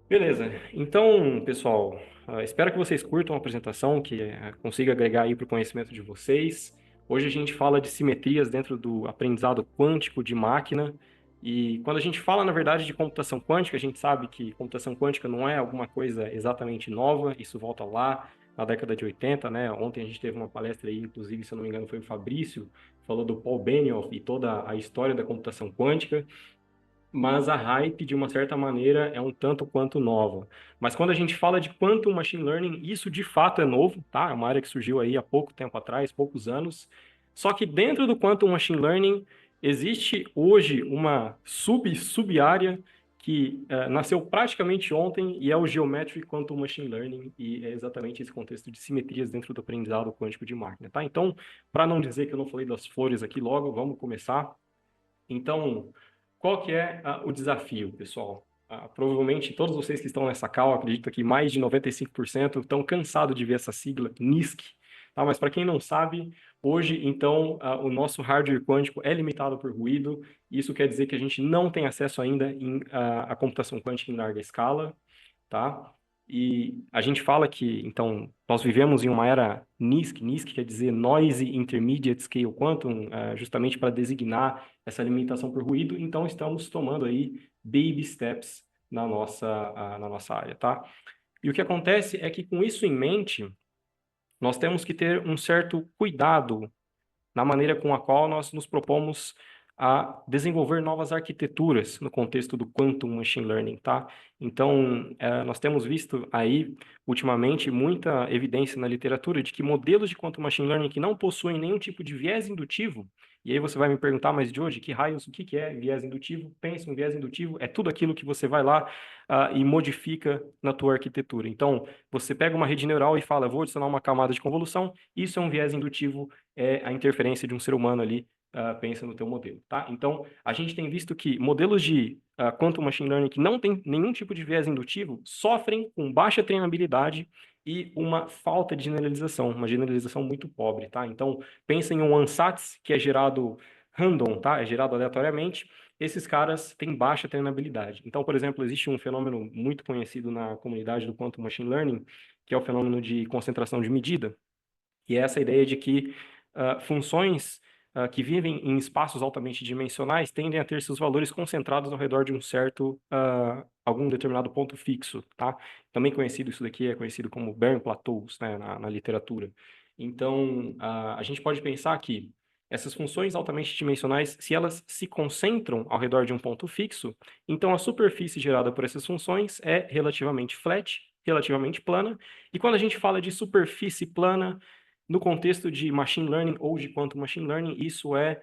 Beleza. Então, pessoal, espero que vocês curtam a apresentação, que consiga agregar aí para o conhecimento de vocês. Hoje a gente fala de simetrias dentro do aprendizado quântico de máquina. E quando a gente fala, na verdade, de computação quântica, a gente sabe que computação quântica não é alguma coisa exatamente nova, isso volta lá na década de 80, né? Ontem a gente teve uma palestra aí, inclusive, se eu não me engano, foi o Fabrício, falou do Paul Benioff e toda a história da computação quântica, mas a hype, de uma certa maneira, é um tanto quanto nova. Mas quando a gente fala de Quantum Machine Learning, isso de fato é novo, tá? É uma área que surgiu aí há pouco tempo atrás, poucos anos. Só que dentro do Quantum Machine Learning existe hoje uma sub-área que nasceu praticamente ontem e é o Geometric Quantum Machine Learning, e é exatamente esse contexto de simetrias dentro do aprendizado quântico de máquina, tá? Então, para não dizer que eu não falei das flores aqui logo, vamos começar. Então, qual que é o desafio, pessoal? Provavelmente todos vocês que estão nessa call, acredito que mais de 95% estão cansados de ver essa sigla NISQ, tá? Mas para quem não sabe, hoje, então, o nosso hardware quântico é limitado por ruído. Isso quer dizer que a gente não tem acesso ainda à computação quântica em larga escala, tá? E a gente fala que, então, nós vivemos em uma era NISQ, NISQ quer dizer Noisy Intermediate Scale Quantum, justamente para designar essa limitação por ruído, então estamos tomando aí baby steps na nossa área, tá? E o que acontece é que, com isso em mente, nós temos que ter um certo cuidado na maneira com a qual nós nos propomos a desenvolver novas arquiteturas no contexto do Quantum Machine Learning, tá? Então, nós temos visto aí, ultimamente, muita evidência na literatura de que modelos de Quantum Machine Learning que não possuem nenhum tipo de viés indutivo, e aí você vai me perguntar, mas de hoje, que raios, o que que é viés indutivo? Pensa, um viés indutivo é tudo aquilo que você vai lá, e modifica na tua arquitetura. Então, você pega uma rede neural e fala, vou adicionar uma camada de convolução, isso é um viés indutivo, é a interferência de um ser humano ali, pensa no teu modelo, tá? Então, a gente tem visto que modelos de Quantum Machine Learning que não tem nenhum tipo de viés indutivo sofrem com baixa treinabilidade e uma falta de generalização, uma generalização muito pobre, tá? Então, pensa em um ansatz que é gerado random, tá? É gerado aleatoriamente. Esses caras têm baixa treinabilidade. Então, por exemplo, existe um fenômeno muito conhecido na comunidade do Quantum Machine Learning, que é o fenômeno de concentração de medida, e é essa ideia de que funções que vivem em espaços altamente dimensionais tendem a ter seus valores concentrados ao redor de um certo, algum determinado ponto fixo, tá? Também conhecido, isso daqui é conhecido como Bairn Plateaus, né, na literatura. Então, a gente pode pensar que essas funções altamente dimensionais, se elas se concentram ao redor de um ponto fixo, então a superfície gerada por essas funções é relativamente flat, relativamente plana, e quando a gente fala de superfície plana, no contexto de machine learning ou de quantum machine learning, isso é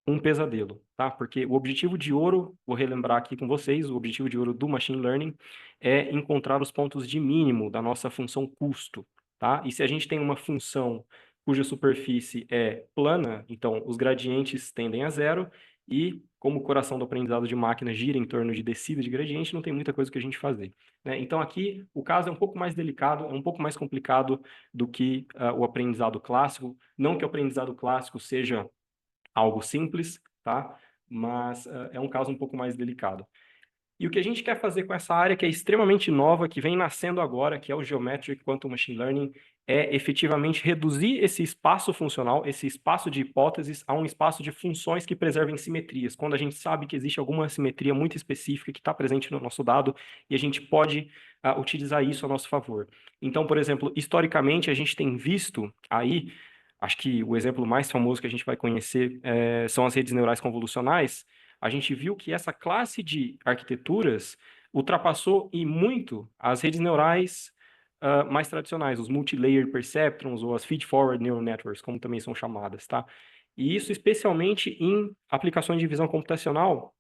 um pesadelo, tá? Porque o objetivo de ouro, vou relembrar aqui com vocês, o objetivo de ouro do machine learning é encontrar os pontos de mínimo da nossa função custo, tá? E se a gente tem uma função cuja superfície é plana, então os gradientes tendem a zero, e como o coração do aprendizado de máquina gira em torno de descida de gradiente, não tem muita coisa que a gente fazer, né? Então aqui o caso é um pouco mais delicado, é um pouco mais complicado do que o aprendizado clássico. Não que o aprendizado clássico seja algo simples, tá? Mas é um caso um pouco mais delicado. E o que a gente quer fazer com essa área que é extremamente nova, que vem nascendo agora, que é o Geometric Quantum Machine Learning, é efetivamente reduzir esse espaço funcional, esse espaço de hipóteses, a um espaço de funções que preservem simetrias. Quando a gente sabe que existe alguma simetria muito específica que está presente no nosso dado e a gente pode utilizar isso a nosso favor. Então, por exemplo, historicamente, a gente tem visto aí, acho que o exemplo mais famoso que a gente vai conhecer são as redes neurais convolucionais. A gente viu que essa classe de arquiteturas ultrapassou e muito as redes neurais mais tradicionais, os multi-layer perceptrons ou as feed-forward neural networks, como também são chamadas, tá? E isso especialmente em aplicações de visão computacional.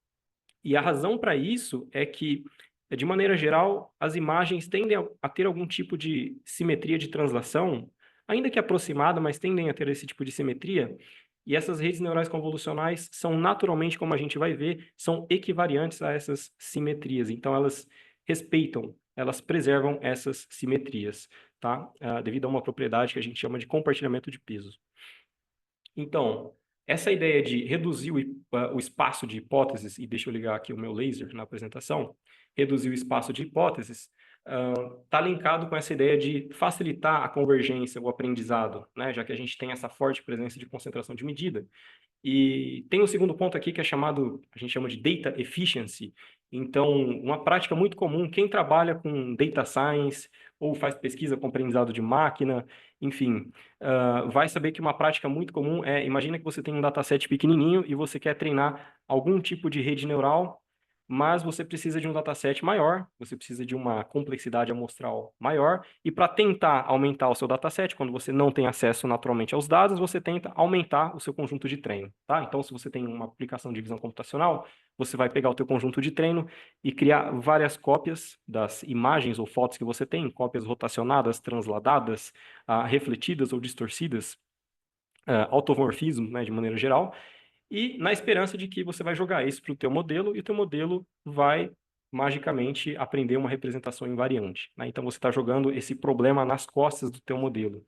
E a razão para isso é que, de maneira geral, as imagens tendem a ter algum tipo de simetria de translação, ainda que aproximada, mas tendem a ter esse tipo de simetria. E essas redes neurais convolucionais são naturalmente, como a gente vai ver, são equivariantes a essas simetrias. Então, elas respeitam, elas preservam essas simetrias, tá? Devido a uma propriedade que a gente chama de compartilhamento de peso. Então, essa ideia de reduzir o espaço de hipóteses, e deixa eu ligar aqui o meu laser na apresentação, reduzir o espaço de hipóteses, está linkado com essa ideia de facilitar a convergência, o aprendizado, né? Já que a gente tem essa forte presença de concentração de medida. E tem um segundo ponto aqui que é chamado, a gente chama de data efficiency. Então, uma prática muito comum, quem trabalha com data science ou faz pesquisa com aprendizado de máquina, enfim, vai saber que uma prática muito comum é, imagina que você tem um dataset pequenininho e você quer treinar algum tipo de rede neural, mas você precisa de um dataset maior, você precisa de uma complexidade amostral maior, e para tentar aumentar o seu dataset, quando você não tem acesso naturalmente aos dados, você tenta aumentar o seu conjunto de treino, tá? Então, se você tem uma aplicação de visão computacional, você vai pegar o teu conjunto de treino e criar várias cópias das imagens ou fotos que você tem, cópias rotacionadas, transladadas, refletidas ou distorcidas, automorfismo, né, de maneira geral, e na esperança de que você vai jogar isso para o teu modelo e o teu modelo vai magicamente aprender uma representação invariante, né? Então você está jogando esse problema nas costas do teu modelo.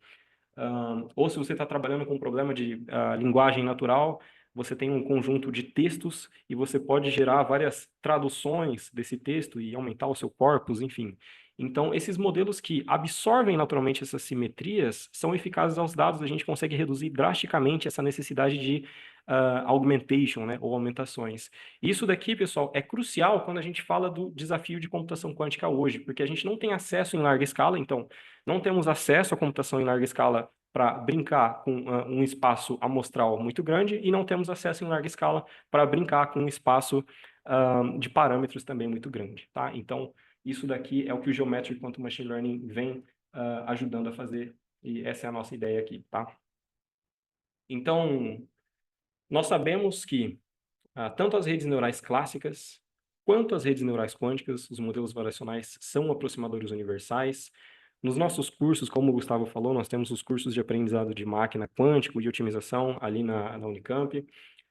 Ou se você está trabalhando com um problema de linguagem natural, você tem um conjunto de textos e você pode gerar várias traduções desse texto e aumentar o seu corpus, enfim. Então, esses modelos que absorvem naturalmente essas simetrias são eficazes aos dados, a gente consegue reduzir drasticamente essa necessidade de augmentation, né, ou aumentações. Isso daqui, pessoal, é crucial quando a gente fala do desafio de computação quântica hoje, porque a gente não tem acesso em larga escala, então, não temos acesso à computação em larga escala para brincar com um espaço amostral muito grande e não temos acesso em larga escala para brincar com um espaço de parâmetros também muito grande, tá? Então, isso daqui é o que o Geometric Quantum Machine Learning vem ajudando a fazer, e essa é a nossa ideia aqui, tá? Então, nós sabemos que tanto as redes neurais clássicas quanto as redes neurais quânticas, os modelos variacionais são aproximadores universais. Nos nossos cursos, como o Gustavo falou, nós temos os cursos de aprendizado de máquina quântico e otimização ali na Unicamp.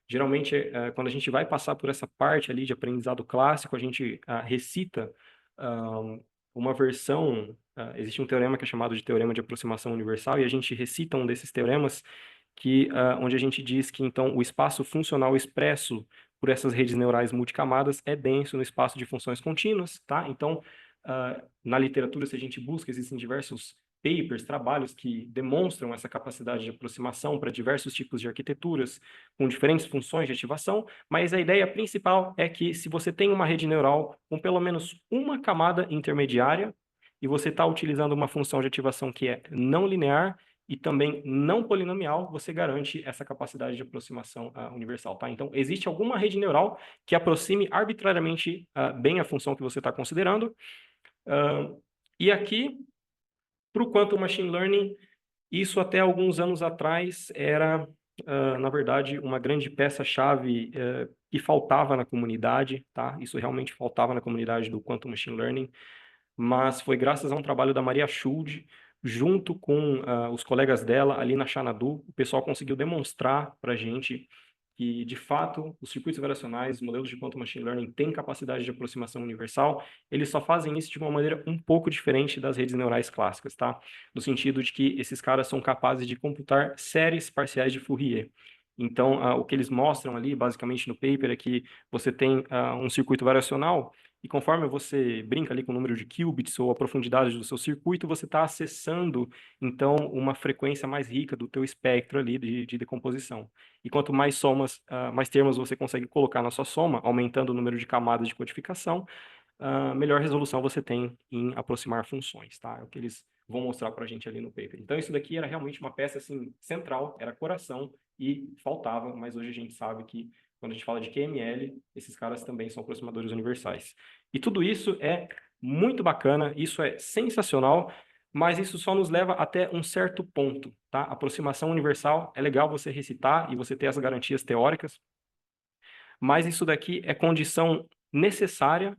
Geralmente, quando a gente vai passar por essa parte ali de aprendizado clássico, a gente recita ah, uma versão, existe um teorema que é chamado de teorema de aproximação universal, e a gente recita um desses teoremas onde a gente diz que, então, o espaço funcional expresso por essas redes neurais multicamadas é denso no espaço de funções contínuas, tá? Então, na literatura, se a gente busca, existem diversos papers, trabalhos que demonstram essa capacidade de aproximação para diversos tipos de arquiteturas, com diferentes funções de ativação, mas a ideia principal é que se você tem uma rede neural com pelo menos uma camada intermediária, e você está utilizando uma função de ativação que é não linear, e também não polinomial, você garante essa capacidade de aproximação universal, tá? Então, existe alguma rede neural que aproxime arbitrariamente bem a função que você está considerando. E aqui, para o Quantum Machine Learning, isso até alguns anos atrás era, na verdade, uma grande peça-chave que faltava na comunidade, tá? Isso realmente faltava na comunidade do Quantum Machine Learning, mas foi graças a um trabalho da Maria Schuld, junto com os colegas dela ali na Xanadu, o pessoal conseguiu demonstrar para a gente que, de fato, os circuitos variacionais, os modelos de Quantum Machine Learning têm capacidade de aproximação universal, eles só fazem isso de uma maneira um pouco diferente das redes neurais clássicas, tá? No sentido de que esses caras são capazes de computar séries parciais de Fourier. Então, o que eles mostram ali, basicamente no paper, é que você tem um circuito variacional e conforme você brinca ali com o número de qubits ou a profundidade do seu circuito, você está acessando, então, uma frequência mais rica do teu espectro ali de decomposição. E quanto mais somas, mais termos você consegue colocar na sua soma, aumentando o número de camadas de codificação, melhor resolução você tem em aproximar funções, tá? É o que eles vão mostrar para a gente ali no paper. Então, isso daqui era realmente uma peça, assim, central, era coração e faltava, mas hoje a gente sabe que quando a gente fala de QML, esses caras também são aproximadores universais. E tudo isso é muito bacana, isso é sensacional, mas isso só nos leva até um certo ponto, tá? Aproximação universal é legal você recitar e você ter as garantias teóricas, mas isso daqui é condição necessária,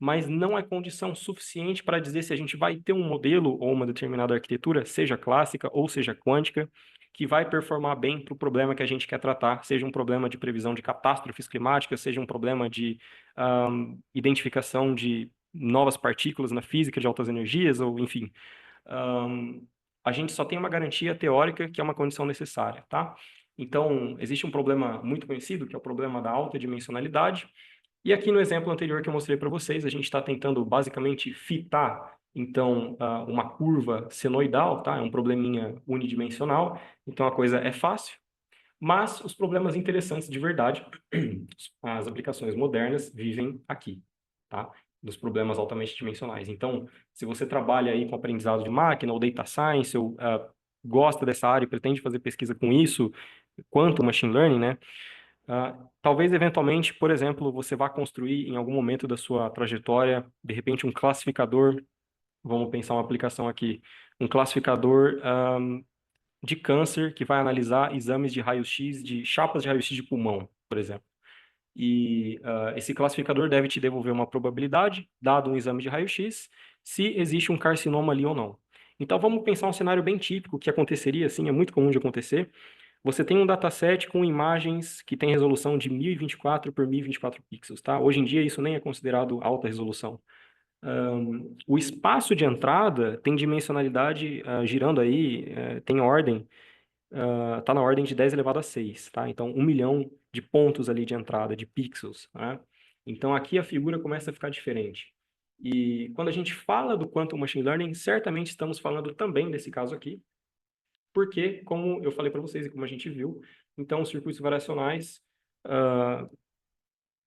mas não é condição suficiente para dizer se a gente vai ter um modelo ou uma determinada arquitetura, seja clássica ou seja quântica, que vai performar bem para o problema que a gente quer tratar, seja um problema de previsão de catástrofes climáticas, seja um problema de identificação de novas partículas na física de altas energias, ou enfim. A gente só tem uma garantia teórica que é uma condição necessária, tá? Então, existe um problema muito conhecido, que é o problema da alta dimensionalidade, E aqui no exemplo anterior que eu mostrei para vocês, a gente está tentando basicamente fitar, então, uma curva senoidal, tá? É um probleminha unidimensional, então a coisa é fácil. Mas os problemas interessantes de verdade, as aplicações modernas vivem aqui, tá? Dos problemas altamente dimensionais. Então, se você trabalha aí com aprendizado de máquina ou data science, ou gosta dessa área e pretende fazer pesquisa com isso, quanto machine learning, né? Talvez, eventualmente, por exemplo, você vá construir em algum momento da sua trajetória, de repente, um classificador, vamos pensar uma aplicação aqui, um classificador de câncer que vai analisar exames de raio-x, de chapas de raio-x de pulmão, por exemplo. E esse classificador deve te devolver uma probabilidade, dado um exame de raio-x, se existe um carcinoma ali ou não. Então, vamos pensar um cenário bem típico que aconteceria, assim, é muito comum de acontecer. Você tem um dataset com imagens que tem resolução de 1024 por 1024 pixels, tá? Hoje em dia, isso nem é considerado alta resolução. O espaço de entrada tem dimensionalidade girando aí, tem ordem, tá na ordem de 10 elevado a 6, tá? Então, 1 milhão de pontos ali de entrada, de pixels, né? Então, aqui a figura começa a ficar diferente. E quando a gente fala do Quantum Machine Learning, certamente estamos falando também desse caso aqui, porque, como eu falei para vocês e como a gente viu, então os circuitos variacionais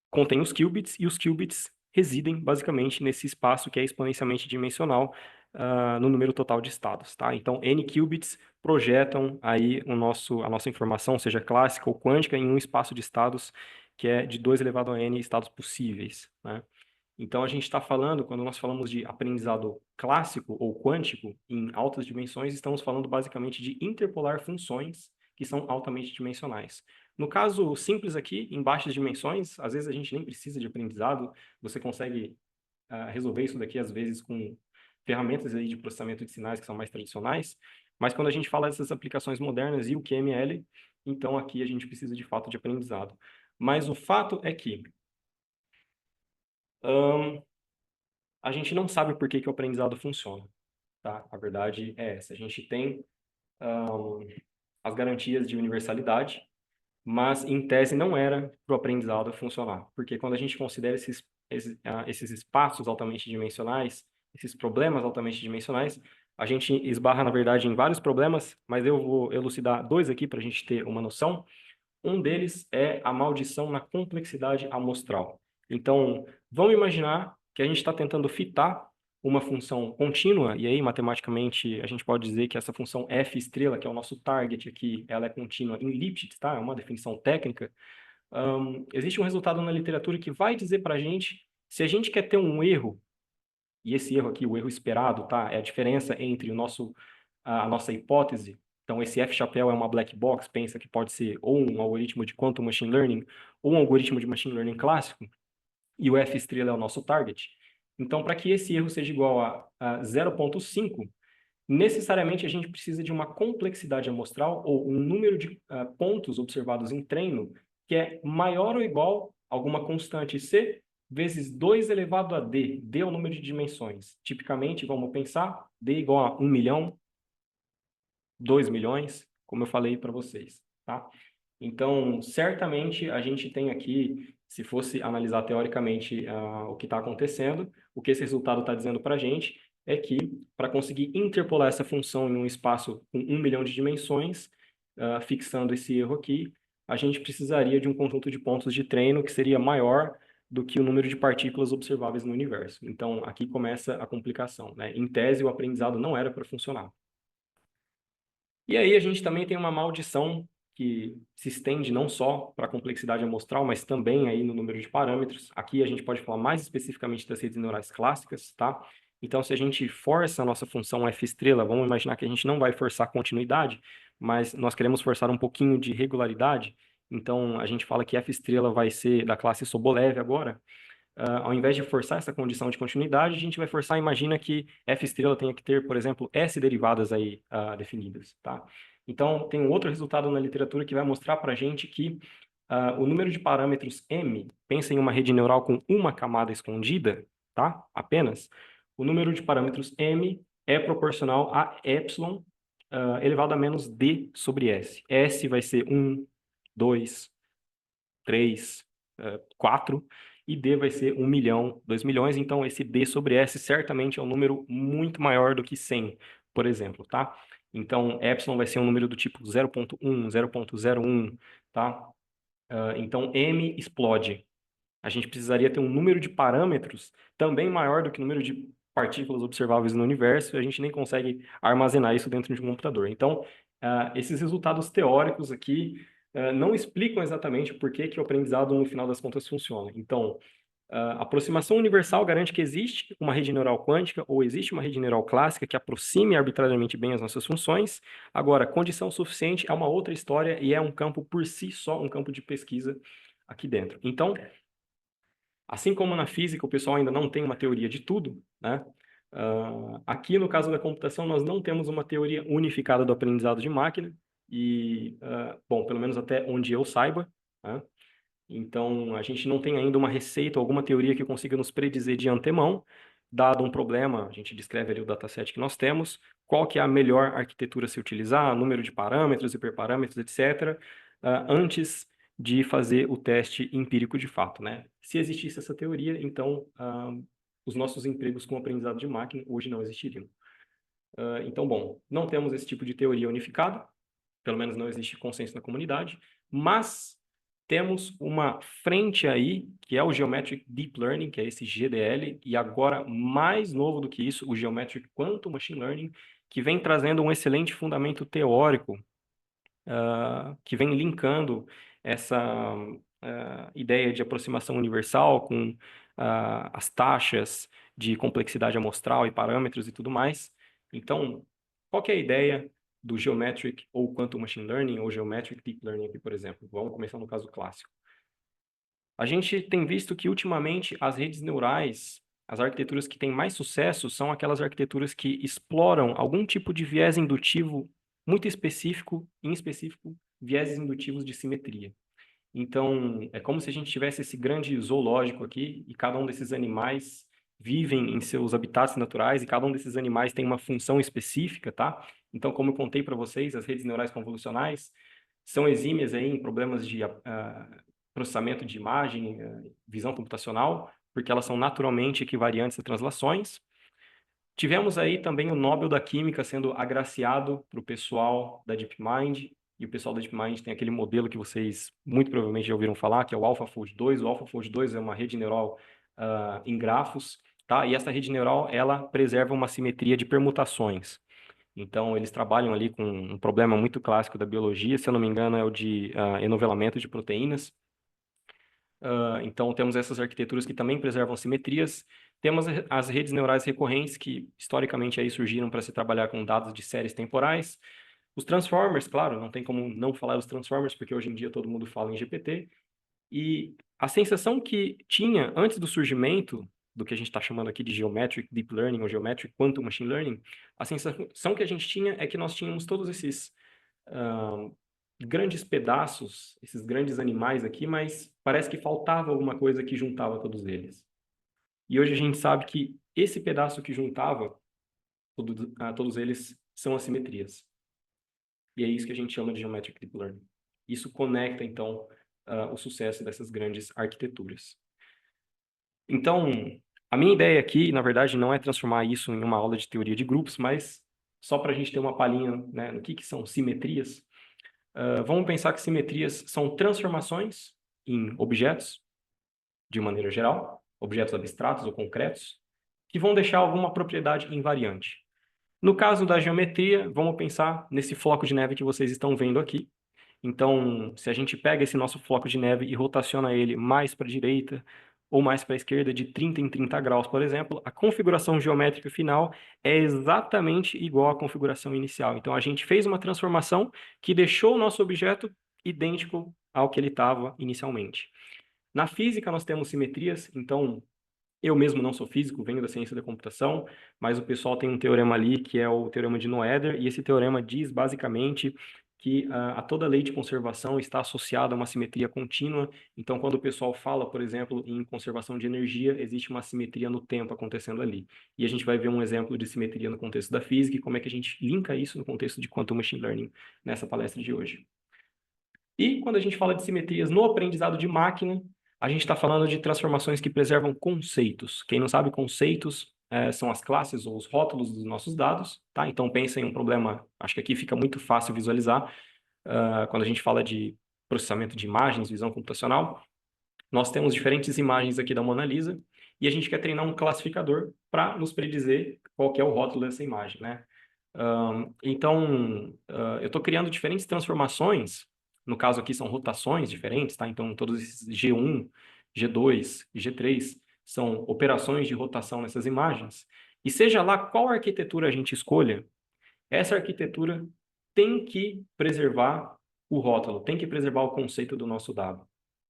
contêm os qubits, e os qubits residem basicamente nesse espaço que é exponencialmente dimensional no número total de estados, tá? Então, n qubits projetam aí a nossa informação, seja clássica ou quântica, em um espaço de estados que é de 2 elevado a n estados possíveis, né? Então, a gente está falando, quando nós falamos de aprendizado clássico ou quântico em altas dimensões, estamos falando basicamente de interpolar funções que são altamente dimensionais. No caso simples aqui, em baixas dimensões, às vezes a gente nem precisa de aprendizado, você consegue resolver isso daqui, às vezes, com ferramentas aí de processamento de sinais que são mais tradicionais, mas quando a gente fala dessas aplicações modernas e o QML, então aqui a gente precisa de fato de aprendizado. Mas o fato é que a gente não sabe por que que o aprendizado funciona, tá? A verdade é essa. A gente tem as garantias de universalidade, mas em tese não era para o aprendizado funcionar, porque quando a gente considera esses espaços altamente dimensionais, esses problemas altamente dimensionais, a gente esbarra, na verdade, em vários problemas, mas eu vou elucidar dois aqui para a gente ter uma noção. Um deles é a maldição na complexidade amostral. Então, vamos imaginar que a gente está tentando fitar uma função contínua, e aí, matematicamente, a gente pode dizer que essa função f estrela, que é o nosso target aqui, ela é contínua em Lipschitz, tá? É uma definição técnica. Existe um resultado na literatura que vai dizer para a gente, se a gente quer ter um erro, e esse erro aqui, o erro esperado, tá? É a diferença entre a nossa hipótese. Então, esse F-chapéu é uma black box, pensa que pode ser ou um algoritmo de quantum machine learning ou um algoritmo de machine learning clássico, e o F estrela é o nosso target. Então, para que esse erro seja igual a 0,5, necessariamente a gente precisa de uma complexidade amostral ou um número de pontos observados em treino que é maior ou igual a alguma constante C vezes 2 elevado a D. D é o número de dimensões. Tipicamente, vamos pensar, D igual a 1 milhão, 2 milhões, como eu falei para vocês, tá? Então, certamente a gente tem aqui, se fosse analisar teoricamente o que está acontecendo, o que esse resultado está dizendo para a gente é que, para conseguir interpolar essa função em um espaço com 1 milhão de dimensões, fixando esse erro aqui, a gente precisaria de um conjunto de pontos de treino que seria maior do que o número de partículas observáveis no universo. Então, aqui começa a complicação, né? Em tese, o aprendizado não era para funcionar. E aí a gente também tem uma maldição que se estende não só para a complexidade amostral, mas também aí no número de parâmetros. Aqui a gente pode falar mais especificamente das redes neurais clássicas, tá? Então, se a gente força a nossa função f estrela, vamos imaginar que a gente não vai forçar continuidade, mas nós queremos forçar um pouquinho de regularidade. Então, a gente fala que f estrela vai ser da classe Sobolev agora. Ao invés de forçar essa condição de continuidade, a gente vai forçar, imagina que f estrela tenha que ter, por exemplo, s derivadas aí definidas, tá? Então, tem um outro resultado na literatura que vai mostrar para a gente que o número de parâmetros m, pensa em uma rede neural com uma camada escondida, tá? Apenas. O número de parâmetros m é proporcional a epsilon elevado a menos d sobre s. S vai ser 1, 2, 3, 4, e D vai ser 1 milhão, 2 milhões, então esse D sobre S certamente é um número muito maior do que 100, por exemplo, tá? Então, epsilon vai ser um número do tipo 0.1, 0.01, tá? Então, M explode. A gente precisaria ter um número de parâmetros também maior do que o número de partículas observáveis no universo, e a gente nem consegue armazenar isso dentro de um computador. Então, esses resultados teóricos aqui não explicam exatamente por que que o aprendizado, no final das contas, funciona. Então, a aproximação universal garante que existe uma rede neural quântica ou existe uma rede neural clássica que aproxime arbitrariamente bem as nossas funções. Agora, condição suficiente é uma outra história e é um campo por si só, um campo de pesquisa aqui dentro. Então, assim como na física o pessoal ainda não tem uma teoria de tudo, né? Aqui no caso da computação nós não temos uma teoria unificada do aprendizado de máquina e, bom, pelo menos até onde eu saiba, né? Então a gente não tem ainda uma receita, alguma teoria que consiga nos predizer de antemão, dado um problema, a gente descreve ali o dataset que nós temos, qual que é a melhor arquitetura a se utilizar, número de parâmetros, hiperparâmetros, etc., antes de fazer o teste empírico de fato, né? Se existisse essa teoria, então os nossos empregos com aprendizado de máquina hoje não existiriam. Então, bom, não temos esse tipo de teoria unificada, pelo menos não existe consenso na comunidade, mas temos uma frente aí, que é o Geometric Deep Learning, que é esse GDL, e agora, mais novo do que isso, o Geometric Quantum Machine Learning, que vem trazendo um excelente fundamento teórico, que vem linkando essa ideia de aproximação universal com as taxas de complexidade amostral e parâmetros e tudo mais. Então, qual que é a ideia do Geometric ou Quantum Machine Learning ou Geometric Deep Learning aqui, por exemplo? Vamos começar no caso clássico. A gente tem visto que, ultimamente, as redes neurais, as arquiteturas que têm mais sucesso são aquelas arquiteturas que exploram algum tipo de viés indutivo muito específico, em específico, vieses indutivos de simetria. Então, é como se a gente tivesse esse grande zoológico aqui e cada um desses animais vivem em seus habitats naturais e cada um desses animais tem uma função específica, tá? Então, como eu contei para vocês, as redes neurais convolucionais são exímias aí em problemas de processamento de imagem, visão computacional, porque elas são naturalmente equivariantes a translações. Tivemos aí também o Nobel da Química sendo agraciado para o pessoal da DeepMind, e o pessoal da DeepMind tem aquele modelo que vocês muito provavelmente já ouviram falar, que é o AlphaFold 2. O AlphaFold 2 é uma rede neural em grafos, tá? E essa rede neural, ela preserva uma simetria de permutações. Então, eles trabalham ali com um problema muito clássico da biologia, se eu não me engano, é o de enovelamento de proteínas. Então, temos essas arquiteturas que também preservam simetrias. Temos as redes neurais recorrentes, que historicamente aí surgiram para se trabalhar com dados de séries temporais. Os transformers, claro, não tem como não falar dos transformers, porque hoje em dia todo mundo fala em GPT. E a sensação que tinha antes do surgimento do que a gente está chamando aqui de Geometric Deep Learning ou Geometric Quantum Machine Learning, a sensação que a gente tinha é que nós tínhamos todos esses grandes pedaços, esses grandes animais aqui, mas parece que faltava alguma coisa que juntava todos eles. E hoje a gente sabe que esse pedaço que juntava todos eles são as simetrias. E é isso que a gente chama de Geometric Deep Learning. Isso conecta, então, o sucesso dessas grandes arquiteturas. Então, a minha ideia aqui, na verdade, não é transformar isso em uma aula de teoria de grupos, mas só para a gente ter uma palhinha, né, no que são simetrias. Vamos pensar que simetrias são transformações em objetos, de maneira geral, objetos abstratos ou concretos, que vão deixar alguma propriedade invariante. No caso da geometria, vamos pensar nesse floco de neve que vocês estão vendo aqui. Então, se a gente pega esse nosso floco de neve e rotaciona ele mais para a direita ou mais para a esquerda, de 30 em 30 graus, por exemplo, a configuração geométrica final é exatamente igual à configuração inicial. Então, a gente fez uma transformação que deixou o nosso objeto idêntico ao que ele estava inicialmente. Na física, nós temos simetrias, então eu mesmo não sou físico, venho da ciência da computação, mas o pessoal tem um teorema ali que é o teorema de Noether, e esse teorema diz basicamente que a toda lei de conservação está associada a uma simetria contínua. Então, quando o pessoal fala, por exemplo, em conservação de energia, existe uma simetria no tempo acontecendo ali. E a gente vai ver um exemplo de simetria no contexto da física e como é que a gente linka isso no contexto de Quantum Machine Learning nessa palestra de hoje. E quando a gente fala de simetrias no aprendizado de máquina, A gente está falando de transformações que preservam conceitos. Quem não sabe, conceitos são as classes ou os rótulos dos nossos dados, tá? Então pensa em um problema, acho que aqui fica muito fácil visualizar, quando a gente fala de processamento de imagens, visão computacional. Nós temos diferentes imagens aqui da Mona Lisa e a gente quer treinar um classificador para nos predizer qual que é o rótulo dessa imagem, né? Então, eu estou criando diferentes transformações, no caso aqui são rotações diferentes, tá? Então, todos esses G1, G2 e G3 são operações de rotação nessas imagens. E seja lá qual arquitetura a gente escolha, essa arquitetura tem que preservar o rótulo, tem que preservar o conceito do nosso dado.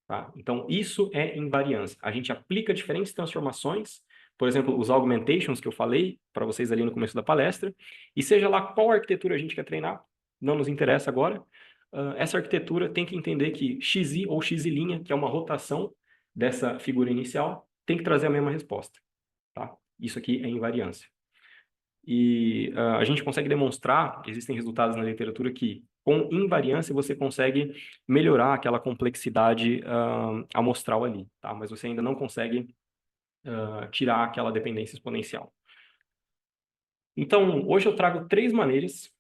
Tá? Então, isso é invariância. A gente aplica diferentes transformações, por exemplo, os augmentations que eu falei para vocês ali no começo da palestra, e seja lá qual arquitetura a gente quer treinar, não nos interessa agora, essa arquitetura tem que entender que xi ou xi', que é uma rotação dessa figura inicial, tem que trazer a mesma resposta. Tá? Isso aqui é invariância. E a gente consegue demonstrar, existem resultados na literatura que com invariância você consegue melhorar aquela complexidade amostral ali, tá? Mas você ainda não consegue tirar aquela dependência exponencial. Então, hoje eu trago 3 maneiras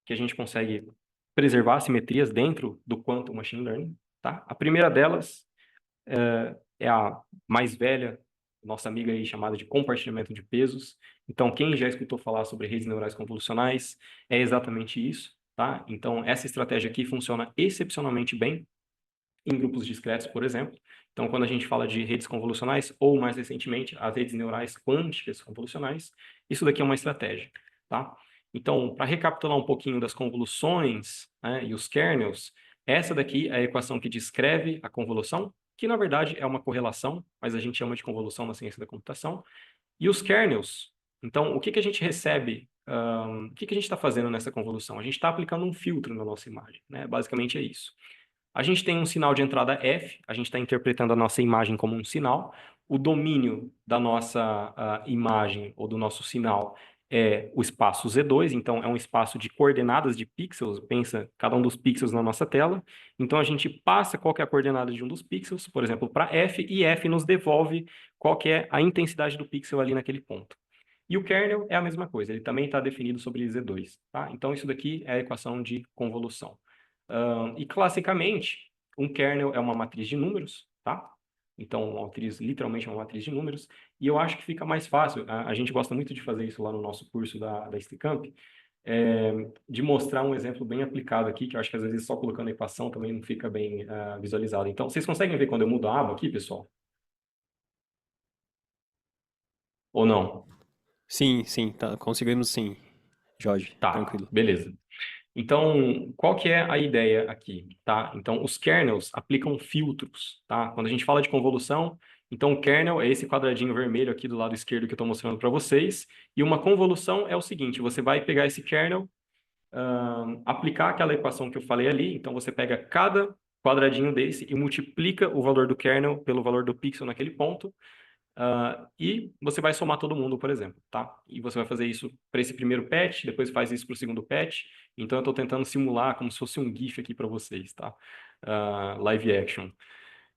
que a gente consegue preservar simetrias dentro do Quantum Machine Learning, tá? A primeira delas é a mais velha, nossa amiga aí chamada de compartilhamento de pesos. Então, quem já escutou falar sobre redes neurais convolucionais, é exatamente isso, tá? Então, essa estratégia aqui funciona excepcionalmente bem em grupos discretos, por exemplo. Então, quando a gente fala de redes convolucionais, ou mais recentemente, as redes neurais quânticas convolucionais, isso daqui é uma estratégia, tá? Então, para recapitular um pouquinho das convoluções, né, e os kernels, essa daqui é a equação que descreve a convolução, que na verdade é uma correlação, mas a gente chama de convolução na ciência da computação. E os kernels, então, o que que a gente recebe, o que que a gente está fazendo nessa convolução? A gente está aplicando um filtro na nossa imagem, né? Basicamente é isso. A gente tem um sinal de entrada F, a gente está interpretando a nossa imagem como um sinal. O domínio da nossa imagem ou do nosso sinal é o espaço Z2, então é um espaço de coordenadas de pixels, pensa cada um dos pixels na nossa tela. Então a gente passa qual que é a coordenada de um dos pixels, por exemplo, para F, e F nos devolve qual que é a intensidade do pixel ali naquele ponto. E o kernel é a mesma coisa, ele também está definido sobre Z2, tá? Então isso daqui é a equação de convolução. E classicamente, um kernel é uma matriz de números, tá? Então, uma matriz, literalmente uma matriz de números, e eu acho que fica mais fácil, a gente gosta muito de fazer isso lá no nosso curso da Sticamp, de mostrar um exemplo bem aplicado aqui, que eu acho que às vezes só colocando a equação também não fica bem visualizado. Então, vocês conseguem ver quando eu mudo a aba aqui, pessoal? Ou não? Sim, sim, tá, conseguimos sim, Jorge, Tá, tranquilo. beleza. Então, qual que é a ideia aqui, tá? Então, os kernels aplicam filtros, tá? Quando a gente fala de convolução, então o kernel é esse quadradinho vermelho aqui do lado esquerdo que eu estou mostrando para vocês, e uma convolução é o seguinte, você vai pegar esse kernel, aplicar aquela equação que eu falei ali, então você pega cada quadradinho desse e multiplica o valor do kernel pelo valor do pixel naquele ponto, e você vai somar todo mundo, por exemplo, tá? E você vai fazer isso para esse primeiro patch, depois faz isso para o segundo patch. Então, eu estou tentando simular como se fosse um GIF aqui para vocês, tá? Live action.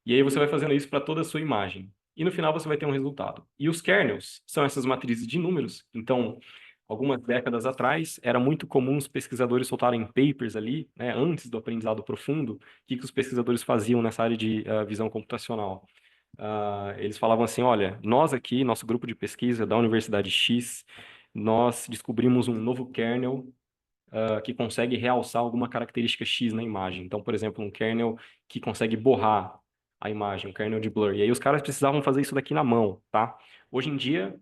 E aí você vai fazendo isso para toda a sua imagem. E no final você vai ter um resultado. E os kernels são essas matrizes de números. Então, algumas décadas atrás, era muito comum os pesquisadores soltarem papers ali, né, antes do aprendizado profundo. O que que os pesquisadores faziam nessa área de visão computacional? Eles falavam assim, olha, nós aqui, nosso grupo de pesquisa da Universidade X, nós descobrimos um novo kernel que consegue realçar alguma característica X na imagem. Então, por exemplo, um kernel que consegue borrar a imagem, um kernel de blur. E aí os caras precisavam fazer isso daqui na mão, tá? Hoje em dia,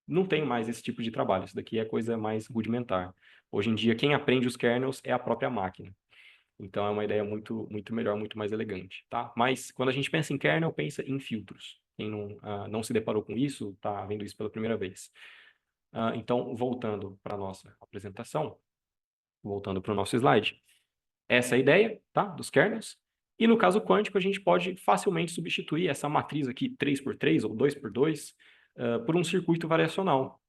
não tem mais esse tipo de trabalho. Isso daqui é coisa mais rudimentar. Hoje em dia, quem aprende os kernels é a própria máquina. Então é uma ideia muito, muito melhor, muito mais elegante, tá? Mas quando a gente pensa em kernel, pensa em filtros. Quem não se deparou com isso, está vendo isso pela primeira vez. Então, voltando para a nossa apresentação, voltando para o nosso slide, essa é a ideia, tá? Dos kernels. E no caso quântico, a gente pode facilmente substituir essa matriz aqui 3x3 ou 2x2 por um circuito variacional,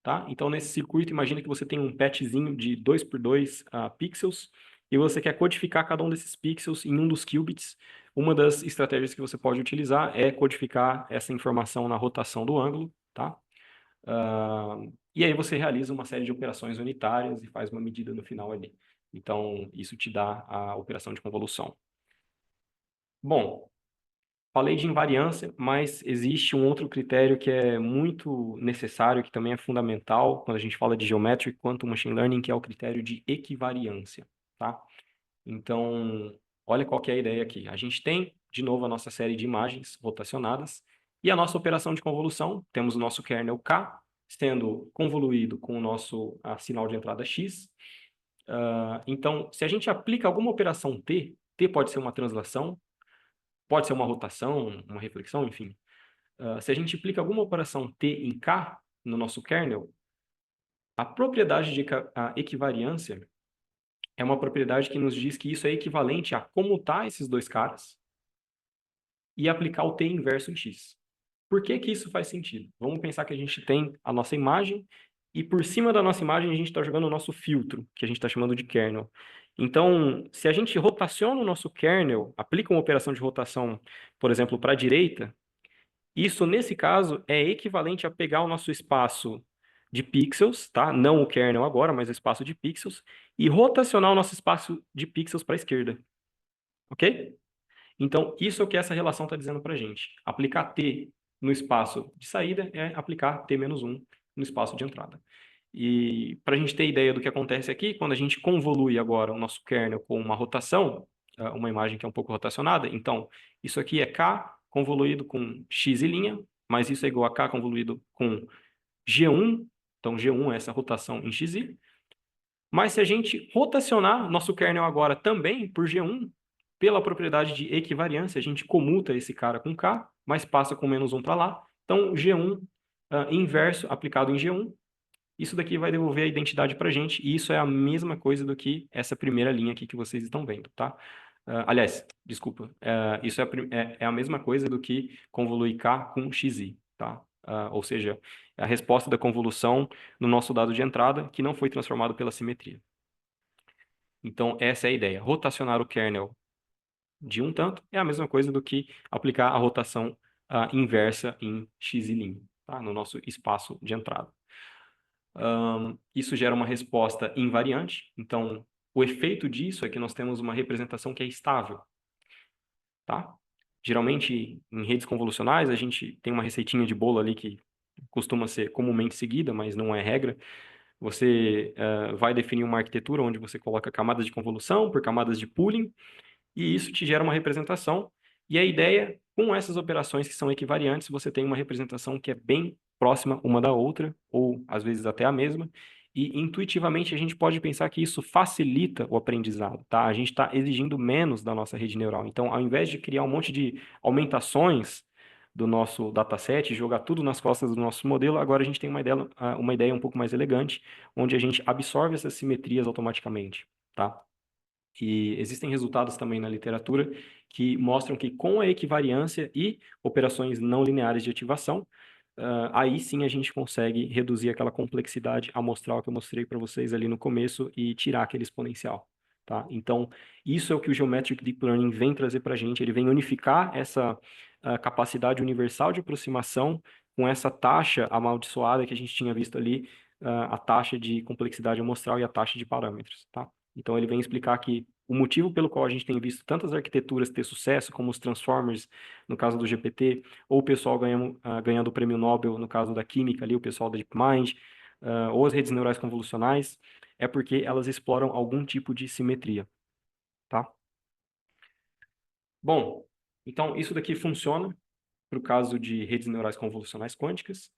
tá? Então, nesse circuito, imagina que você tem um patchzinho de 2x2 pixels e você quer codificar cada um desses pixels em um dos qubits uma das estratégias que você pode utilizar é codificar essa informação na rotação do ângulo, tá? E aí você realiza uma série de operações unitárias e faz uma medida no final ali. Então, isso te dá a operação de convolução. Bom, falei de invariância, mas existe um outro critério que é muito necessário, que também é fundamental quando a gente fala de Geometric Quantum Machine Learning, que é o critério de equivariância, tá? Então, olha qual que é a ideia aqui. A gente tem, de novo, a nossa série de imagens rotacionadas e a nossa operação de convolução. Temos o nosso kernel K sendo convoluído com o nosso sinal de entrada X. Então, se a gente aplica alguma operação T pode ser uma translação, pode ser uma rotação, uma reflexão, enfim. Se a gente aplica alguma operação T em K no nosso kernel, a propriedade de a equivariância é uma propriedade que nos diz que isso é equivalente a comutar esses dois caras e aplicar o T inverso em X. Por que que isso faz sentido? Vamos pensar que a gente tem a nossa imagem e por cima da nossa imagem a gente está jogando o nosso filtro, que a gente está chamando de kernel. Então, se a gente rotaciona o nosso kernel, aplica uma operação de rotação, por exemplo, para a direita, isso, nesse caso, é equivalente a pegar o nosso espaço de pixels, tá? Não o kernel agora, mas o espaço de pixels, e rotacionar o nosso espaço de pixels para a esquerda. Ok? Então, isso é o que essa relação está dizendo para a gente. Aplicar T no espaço de saída é aplicar T menos 1 no espaço de entrada. E para a gente ter ideia do que acontece aqui, quando a gente convolui agora o nosso kernel com uma rotação, uma imagem que é um pouco rotacionada, então, isso aqui é K convoluído com X e linha, mas isso é igual a K convoluído com G1, então G1 é essa rotação em XY. Mas se a gente rotacionar nosso kernel agora também por G1, pela propriedade de equivariância, a gente comuta esse cara com K, mas passa com menos 1 para lá. Então, G1 inverso aplicado em G1, isso daqui vai devolver a identidade para a gente, e isso é a mesma coisa do que essa primeira linha aqui que vocês estão vendo, tá? Aliás, desculpa, isso é a mesma coisa do que convoluir K com XI, tá? Ou seja, é a resposta da convolução no nosso dado de entrada que não foi transformado pela simetria. Então, essa é a ideia. Rotacionar o kernel de um tanto é a mesma coisa do que aplicar a rotação inversa em x e tá? No nosso espaço de entrada. Isso gera uma resposta invariante. Então, o efeito disso é que nós temos uma representação que é estável. Tá? Geralmente, em redes convolucionais, a gente tem uma receitinha de bolo ali que costuma ser comumente seguida, mas não é regra. Você vai definir uma arquitetura onde você coloca camadas de convolução por camadas de pooling, e isso te gera uma representação. E a ideia, com essas operações que são equivariantes, você tem uma representação que é bem próxima uma da outra, ou às vezes até a mesma, e intuitivamente a gente pode pensar que isso facilita o aprendizado, tá? A gente está exigindo menos da nossa rede neural. Então, ao invés de criar um monte de aumentações do nosso dataset, e jogar tudo nas costas do nosso modelo, agora a gente tem uma ideia um pouco mais elegante, onde a gente absorve essas simetrias automaticamente, tá? E existem resultados também na literatura que mostram que com a equivariância e operações não lineares de ativação, aí sim a gente consegue reduzir aquela complexidade amostral que eu mostrei para vocês ali no começo e tirar aquele exponencial, tá? Então, isso é o que o Geometric Deep Learning vem trazer para a gente. Ele vem unificar essa capacidade universal de aproximação com essa taxa amaldiçoada que a gente tinha visto ali, a taxa de complexidade amostral e a taxa de parâmetros, tá? Então, ele vem explicar que o motivo pelo qual a gente tem visto tantas arquiteturas ter sucesso, como os Transformers, no caso do GPT, ou o pessoal ganhando o prêmio Nobel, no caso da química ali, o pessoal da DeepMind, ou as redes neurais convolucionais, é porque elas exploram algum tipo de simetria, tá? Bom, então isso daqui funciona para o caso de redes neurais convolucionais quânticas.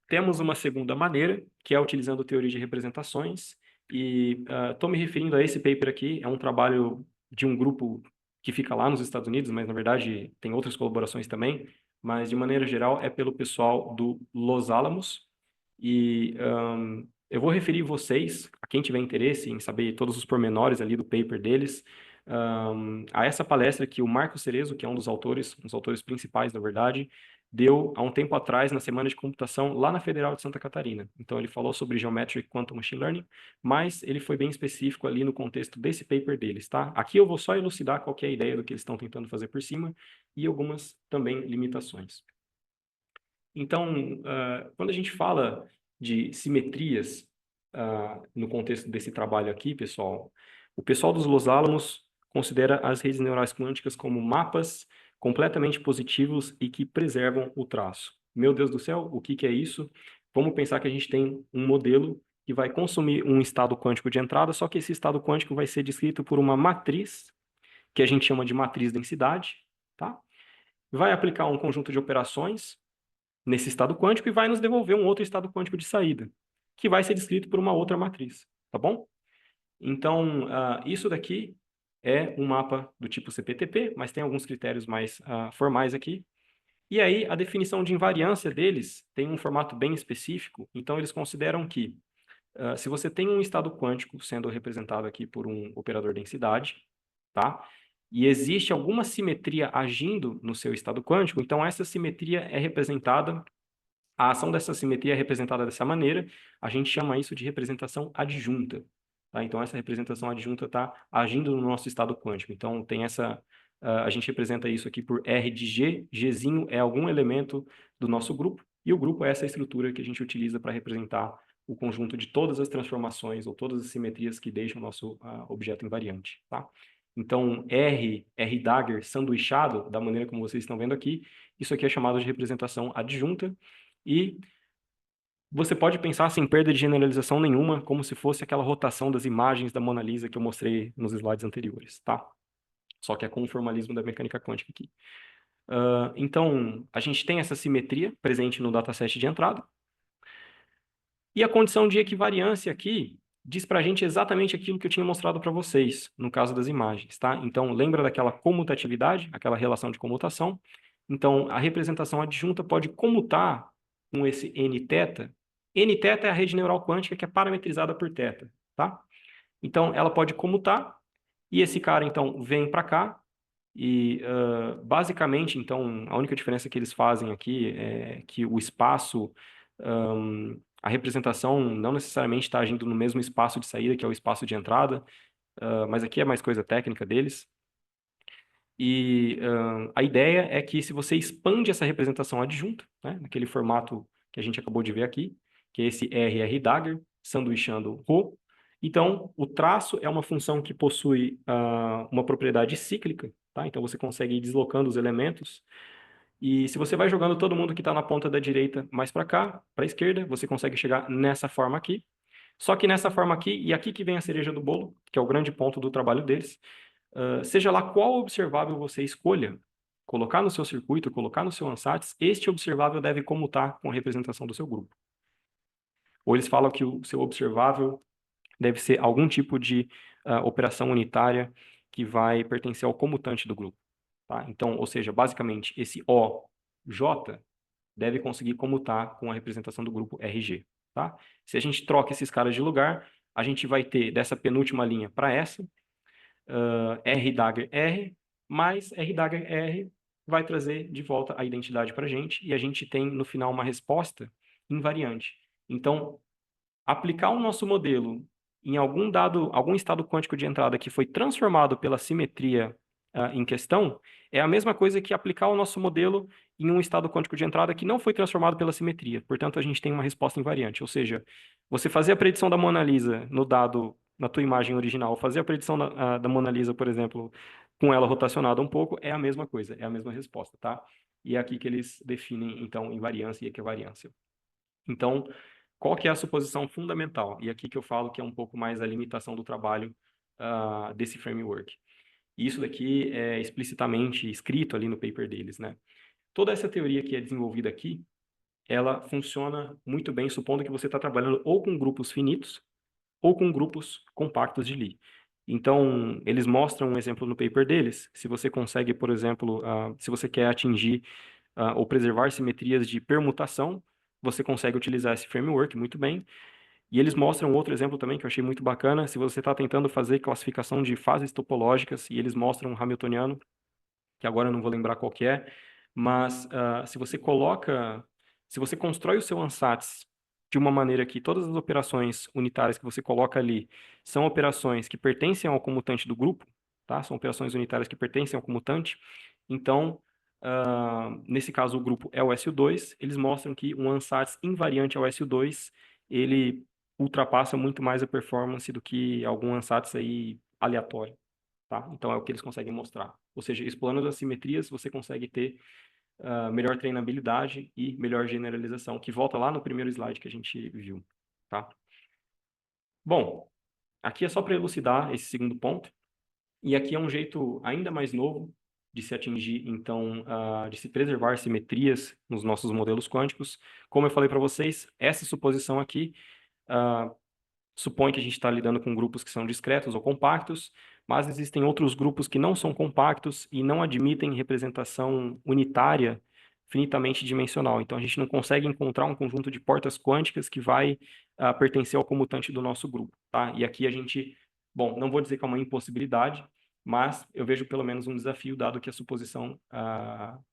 Temos uma segunda maneira, que é utilizando teoria de representações, e estou me referindo a esse paper aqui, é um trabalho de um grupo que fica lá nos Estados Unidos, mas na verdade tem outras colaborações também, mas de maneira geral é pelo pessoal do Los Alamos, e eu vou referir vocês, a quem tiver interesse em saber todos os pormenores ali do paper deles, a essa palestra que o Marco Cerezo, que é um dos autores principais, na verdade, deu há um tempo atrás na semana de computação lá na Federal de Santa Catarina. Então ele falou sobre Geometric Quantum Machine Learning, mas ele foi bem específico ali no contexto desse paper deles, tá? Aqui eu vou só elucidar qual que é a ideia do que eles estão tentando fazer por cima e algumas também limitações. Então, quando a gente fala de simetrias no contexto desse trabalho aqui, pessoal, o pessoal dos Los Alamos considera as redes neurais quânticas como mapas completamente positivos e que preservam o traço. Meu Deus do céu, o que que é isso? Vamos pensar que a gente tem um modelo que vai consumir um estado quântico de entrada, só que esse estado quântico vai ser descrito por uma matriz, que a gente chama de matriz densidade, tá? Vai aplicar um conjunto de operações nesse estado quântico e vai nos devolver um outro estado quântico de saída, que vai ser descrito por uma outra matriz, tá bom? Então, isso daqui é um mapa do tipo CPTP, mas tem alguns critérios mais formais aqui. E aí, a definição de invariância deles tem um formato bem específico, então eles consideram que se você tem um estado quântico sendo representado aqui por um operador densidade, tá? E existe alguma simetria agindo no seu estado quântico, então essa simetria é representada, a ação dessa simetria é representada dessa maneira, a gente chama isso de representação adjunta, tá? Então essa representação adjunta está agindo no nosso estado quântico. Então tem essa, a gente representa isso aqui por R de G, Gzinho é algum elemento do nosso grupo, e o grupo é essa estrutura que a gente utiliza para representar o conjunto de todas as transformações ou todas as simetrias que deixam o nosso objeto invariante, tá? Então, R-dagger sanduichado, da maneira como vocês estão vendo aqui, isso aqui é chamado de representação adjunta, e você pode pensar sem perda de generalização nenhuma, como se fosse aquela rotação das imagens da Mona Lisa que eu mostrei nos slides anteriores, tá? Só que é com o formalismo da mecânica quântica aqui. Então, a gente tem essa simetria presente no dataset de entrada, e a condição de equivariância aqui diz para a gente exatamente aquilo que eu tinha mostrado para vocês, no caso das imagens, tá? Então, lembra daquela comutatividade, aquela relação de comutação? Então, a representação adjunta pode comutar com esse n-teta. N-teta é a rede neural quântica que é parametrizada por teta, tá? Então, ela pode comutar, e esse cara, então, vem para cá, e, basicamente, então, a única diferença que eles fazem aqui é que o espaço, a representação não necessariamente está agindo no mesmo espaço de saída, que é o espaço de entrada, mas aqui é mais coisa técnica deles. E a ideia é que se você expande essa representação adjunta, né, naquele formato que a gente acabou de ver aqui, que é esse RR-dagger, sanduichando Rho, então o traço é uma função que possui uma propriedade cíclica, tá? Então você consegue ir deslocando os elementos, e se você vai jogando todo mundo que está na ponta da direita mais para cá, para a esquerda, você consegue chegar nessa forma aqui. Só que nessa forma aqui, e aqui que vem a cereja do bolo, que é o grande ponto do trabalho deles, seja lá qual observável você escolha, colocar no seu circuito, colocar no seu Ansatz, este observável deve comutar com a representação do seu grupo. Ou eles falam que o seu observável deve ser algum tipo de operação unitária que vai pertencer ao comutante do grupo. Tá? Então, ou seja, basicamente, esse OJ deve conseguir comutar com a representação do grupo RG. Tá? Se a gente troca esses caras de lugar, a gente vai ter dessa penúltima linha para essa, R-dagger R, mais R-dagger R vai trazer de volta a identidade para a gente, e a gente tem no final uma resposta invariante. Então, aplicar o nosso modelo em algum estado quântico de entrada que foi transformado pela simetria em questão, é a mesma coisa que aplicar o nosso modelo em um estado quântico de entrada que não foi transformado pela simetria. Portanto, a gente tem uma resposta invariante. Ou seja, você fazer a predição da Mona Lisa no dado, na tua imagem original, fazer a predição da Mona Lisa, por exemplo, com ela rotacionada um pouco, é a mesma coisa, é a mesma resposta, tá? E é aqui que eles definem, então, invariância e equivariância. Então, qual que é a suposição fundamental? E aqui que eu falo que é um pouco mais a limitação do trabalho desse framework. Isso daqui é explicitamente escrito ali no paper deles, né? Toda essa teoria que é desenvolvida aqui, ela funciona muito bem supondo que você está trabalhando ou com grupos finitos ou com grupos compactos de Lie. Então, eles mostram um exemplo no paper deles. Se você consegue, por exemplo, se você quer atingir ou preservar simetrias de permutação, você consegue utilizar esse framework muito bem. E eles mostram outro exemplo também que eu achei muito bacana. Se você está tentando fazer classificação de fases topológicas, e eles mostram um hamiltoniano, que agora eu não vou lembrar qual que é, mas se você constrói o seu ANSATS de uma maneira que todas as operações unitárias que você coloca ali são operações que pertencem ao comutante do grupo, tá? São operações unitárias que pertencem ao comutante. Então, nesse caso, o grupo é o SU2. Eles mostram que um ANSATS invariante ao SU2, ele ultrapassa muito mais a performance do que algum ANSATS aí aleatório, tá? Então, é o que eles conseguem mostrar. Ou seja, explorando as simetrias, você consegue ter melhor treinabilidade e melhor generalização, que volta lá no primeiro slide que a gente viu, tá? Bom, aqui é só para elucidar esse segundo ponto, e aqui é um jeito ainda mais novo de se atingir, então, de se preservar simetrias nos nossos modelos quânticos. Como eu falei para vocês, essa suposição aqui supõe que a gente está lidando com grupos que são discretos ou compactos, mas existem outros grupos que não são compactos e não admitem representação unitária finitamente dimensional. Então, a gente não consegue encontrar um conjunto de portas quânticas que vai pertencer ao comutante do nosso grupo, tá? E aqui a gente, bom, não vou dizer que é uma impossibilidade, mas eu vejo pelo menos um desafio, dado que a suposição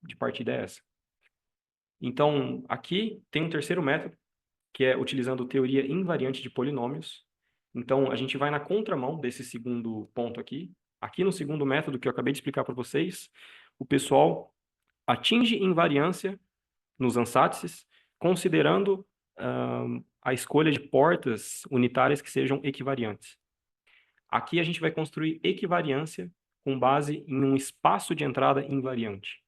de partida é essa. Então, aqui tem um terceiro método, que é utilizando teoria invariante de polinômios. Então, a gente vai na contramão desse segundo ponto aqui. Aqui no segundo método que eu acabei de explicar para vocês, o pessoal atinge invariância nos ansatses, considerando a escolha de portas unitárias que sejam equivariantes. Aqui a gente vai construir equivariância com base em um espaço de entrada invariante.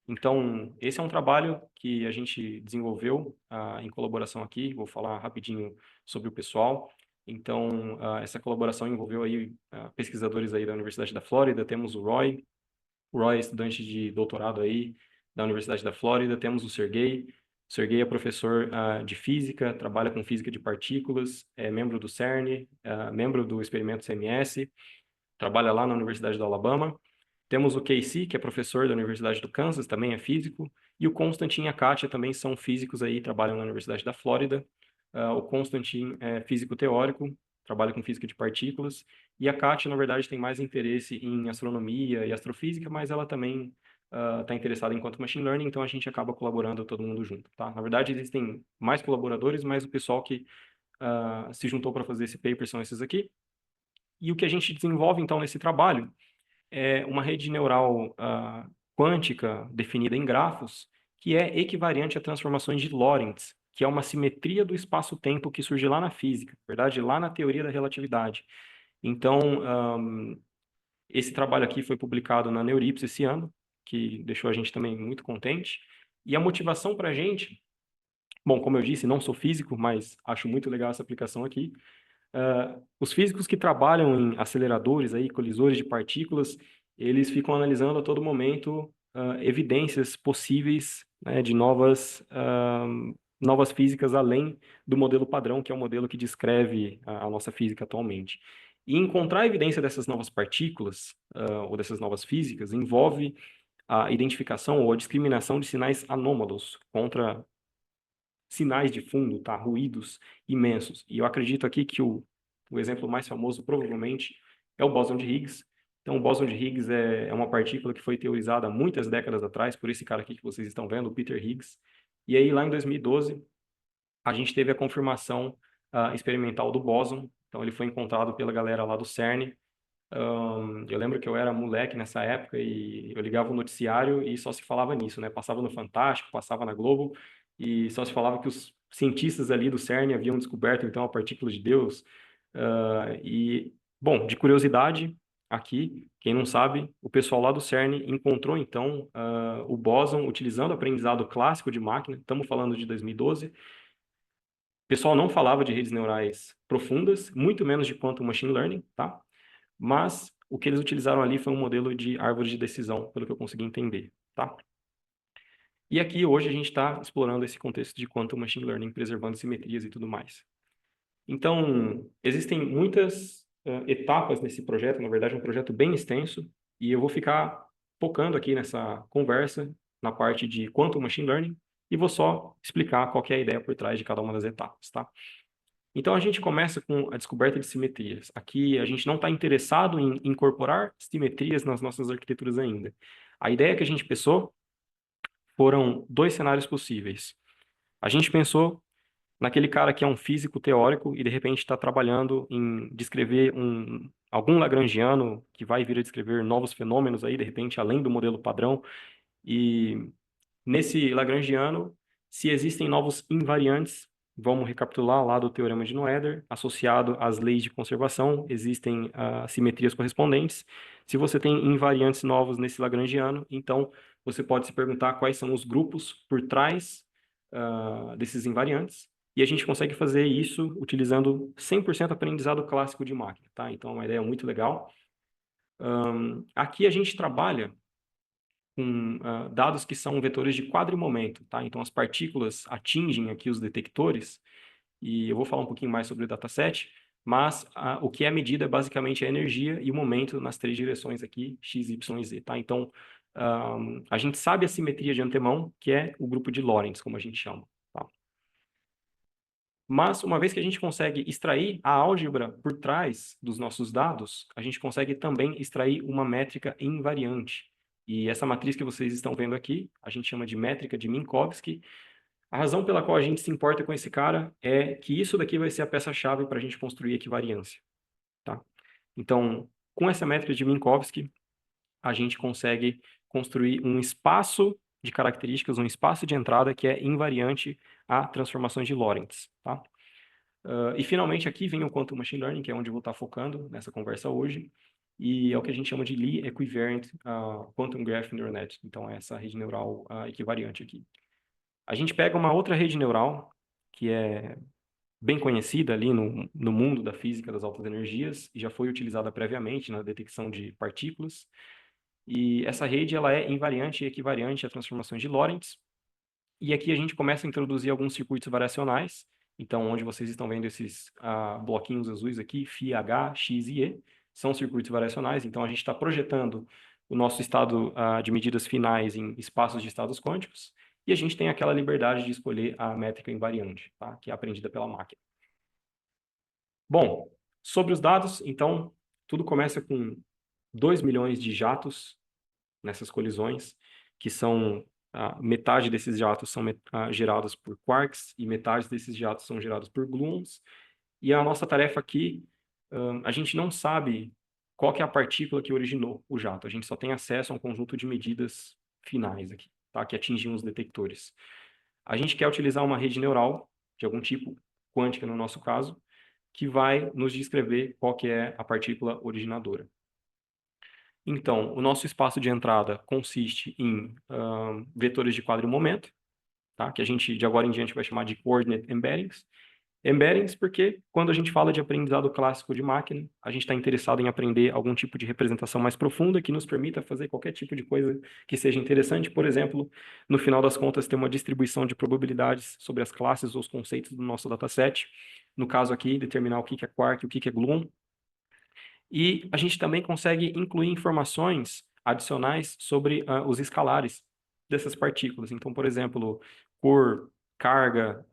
Então, esse é um trabalho que a gente desenvolveu em colaboração aqui. Vou falar rapidinho sobre o pessoal. Então, essa colaboração envolveu aí pesquisadores aí da Universidade da Flórida. Temos o Roy. O Roy é estudante de doutorado aí da Universidade da Flórida. Temos o Sergey. O Sergey é professor de física, trabalha com física de partículas, é membro do CERN, membro do experimento CMS, trabalha lá na Universidade do Alabama. Temos o Casey, que é professor da Universidade do Kansas, também é físico, e o Konstantin e a Kátia também são físicos aí, trabalham na Universidade da Flórida. O Konstantin é físico teórico, trabalha com física de partículas, e a Kátia, na verdade, tem mais interesse em astronomia e astrofísica, mas ela também está interessada em quantum machine learning, então a gente acaba colaborando todo mundo junto, tá? Na verdade, existem mais colaboradores, mas o pessoal que se juntou para fazer esse paper são esses aqui. E o que a gente desenvolve, então, nesse trabalho é uma rede neural quântica definida em grafos, que é equivariante a transformações de Lorentz, que é uma simetria do espaço-tempo que surge lá na física, na verdade, lá na teoria da relatividade. Então, esse trabalho aqui foi publicado na Neurips esse ano, que deixou a gente também muito contente. E a motivação para a gente, bom, como eu disse, não sou físico, mas acho muito legal essa aplicação aqui. Os físicos que trabalham em aceleradores, aí, colisores de partículas, eles ficam analisando a todo momento evidências possíveis, né, de novas físicas além do modelo padrão, que é o modelo que descreve a nossa física atualmente. E encontrar evidência dessas novas partículas, ou dessas novas físicas, envolve a identificação ou a discriminação de sinais anômalos contra sinais de fundo, tá? Ruídos imensos. E eu acredito aqui que o exemplo mais famoso provavelmente é o bóson de Higgs. Então, o bóson de Higgs é uma partícula que foi teorizada há muitas décadas atrás por esse cara aqui que vocês estão vendo, o Peter Higgs. E aí, lá em 2012, a gente teve a confirmação experimental do bóson. Então, ele foi encontrado pela galera lá do CERN. Eu lembro que eu era moleque nessa época e eu ligava o noticiário e só se falava nisso, né? Passava no Fantástico, passava na Globo e só se falava que os cientistas ali do CERN haviam descoberto então a partícula de Deus. Bom, de curiosidade, aqui, quem não sabe, o pessoal lá do CERN encontrou então o bóson utilizando o aprendizado clássico de máquina. Estamos falando de 2012. O pessoal não falava de redes neurais profundas, muito menos de quantum machine learning, tá? Mas o que eles utilizaram ali foi um modelo de árvore de decisão, pelo que eu consegui entender, tá? E aqui hoje a gente está explorando esse contexto de quantum machine learning, preservando simetrias e tudo mais. Então, existem muitas etapas nesse projeto, na verdade é um projeto bem extenso, e eu vou ficar focando aqui nessa conversa, na parte de quantum machine learning, e vou só explicar qual que é a ideia por trás de cada uma das etapas, tá? Então, a gente começa com a descoberta de simetrias. Aqui, a gente não está interessado em incorporar simetrias nas nossas arquiteturas ainda. A ideia que a gente pensou foram dois cenários possíveis. A gente pensou naquele cara que é um físico teórico e de repente está trabalhando em descrever algum lagrangiano que vai vir a descrever novos fenômenos aí, de repente, além do modelo padrão. E nesse lagrangiano, se existem novos invariantes, vamos recapitular lá do teorema de Noether, associado às leis de conservação, existem simetrias correspondentes. Se você tem invariantes novos nesse lagrangiano, então você pode se perguntar quais são os grupos por trás desses invariantes, e a gente consegue fazer isso utilizando 100% aprendizado clássico de máquina, tá? Então é uma ideia muito legal. Aqui a gente trabalha com dados que são vetores de quadrimomento, tá? Então as partículas atingem aqui os detectores, e eu vou falar um pouquinho mais sobre o dataset, mas o que é medido é basicamente a energia e o momento nas três direções aqui, x, y e z, tá? Então, a gente sabe a simetria de antemão, que é o grupo de Lorentz, como a gente chama, tá? Mas, uma vez que a gente consegue extrair a álgebra por trás dos nossos dados, a gente consegue também extrair uma métrica invariante. E essa matriz que vocês estão vendo aqui, a gente chama de métrica de Minkowski. A razão pela qual a gente se importa com esse cara é que isso daqui vai ser a peça-chave para a gente construir equivariância, tá? Então, com essa métrica de Minkowski, a gente consegue construir um espaço de características, um espaço de entrada que é invariante a transformações de Lorentz, tá? E finalmente aqui vem o Quantum Machine Learning, que é onde eu vou estar focando nessa conversa hoje, e é o que a gente chama de Lie Equivariant Quantum Graph Neural Net. Então é essa rede neural equivariante aqui. A gente pega uma outra rede neural, que é bem conhecida ali no mundo da física das altas energias, e já foi utilizada previamente na detecção de partículas, e essa rede ela é invariante e equivariante a transformações de Lorentz, e aqui a gente começa a introduzir alguns circuitos variacionais. Então, onde vocês estão vendo esses bloquinhos azuis aqui, φ, h, x e e, são circuitos variacionais. Então, a gente está projetando o nosso estado de medidas finais em espaços de estados quânticos, e a gente tem aquela liberdade de escolher a métrica invariante, tá? Que é aprendida pela máquina. Bom, sobre os dados, então, tudo começa com 2 milhões de jatos nessas colisões, que são metade desses jatos são gerados por quarks e metade desses jatos são gerados por gluons. E a nossa tarefa aqui, a gente não sabe qual que é a partícula que originou o jato. A gente só tem acesso a um conjunto de medidas finais aqui, tá? Que atingem os detectores. A gente quer utilizar uma rede neural, de algum tipo, quântica no nosso caso, que vai nos descrever qual que é a partícula originadora. Então, o nosso espaço de entrada consiste em vetores de quadrimomento, tá? Que a gente, de agora em diante, vai chamar de coordinate embeddings. Embeddings porque, quando a gente fala de aprendizado clássico de máquina, a gente está interessado em aprender algum tipo de representação mais profunda que nos permita fazer qualquer tipo de coisa que seja interessante. Por exemplo, no final das contas, ter uma distribuição de probabilidades sobre as classes ou os conceitos do nosso dataset. No caso aqui, determinar o que é quark e o que é gluon. E a gente também consegue incluir informações adicionais sobre os escalares dessas partículas. Então, por exemplo, cor, carga,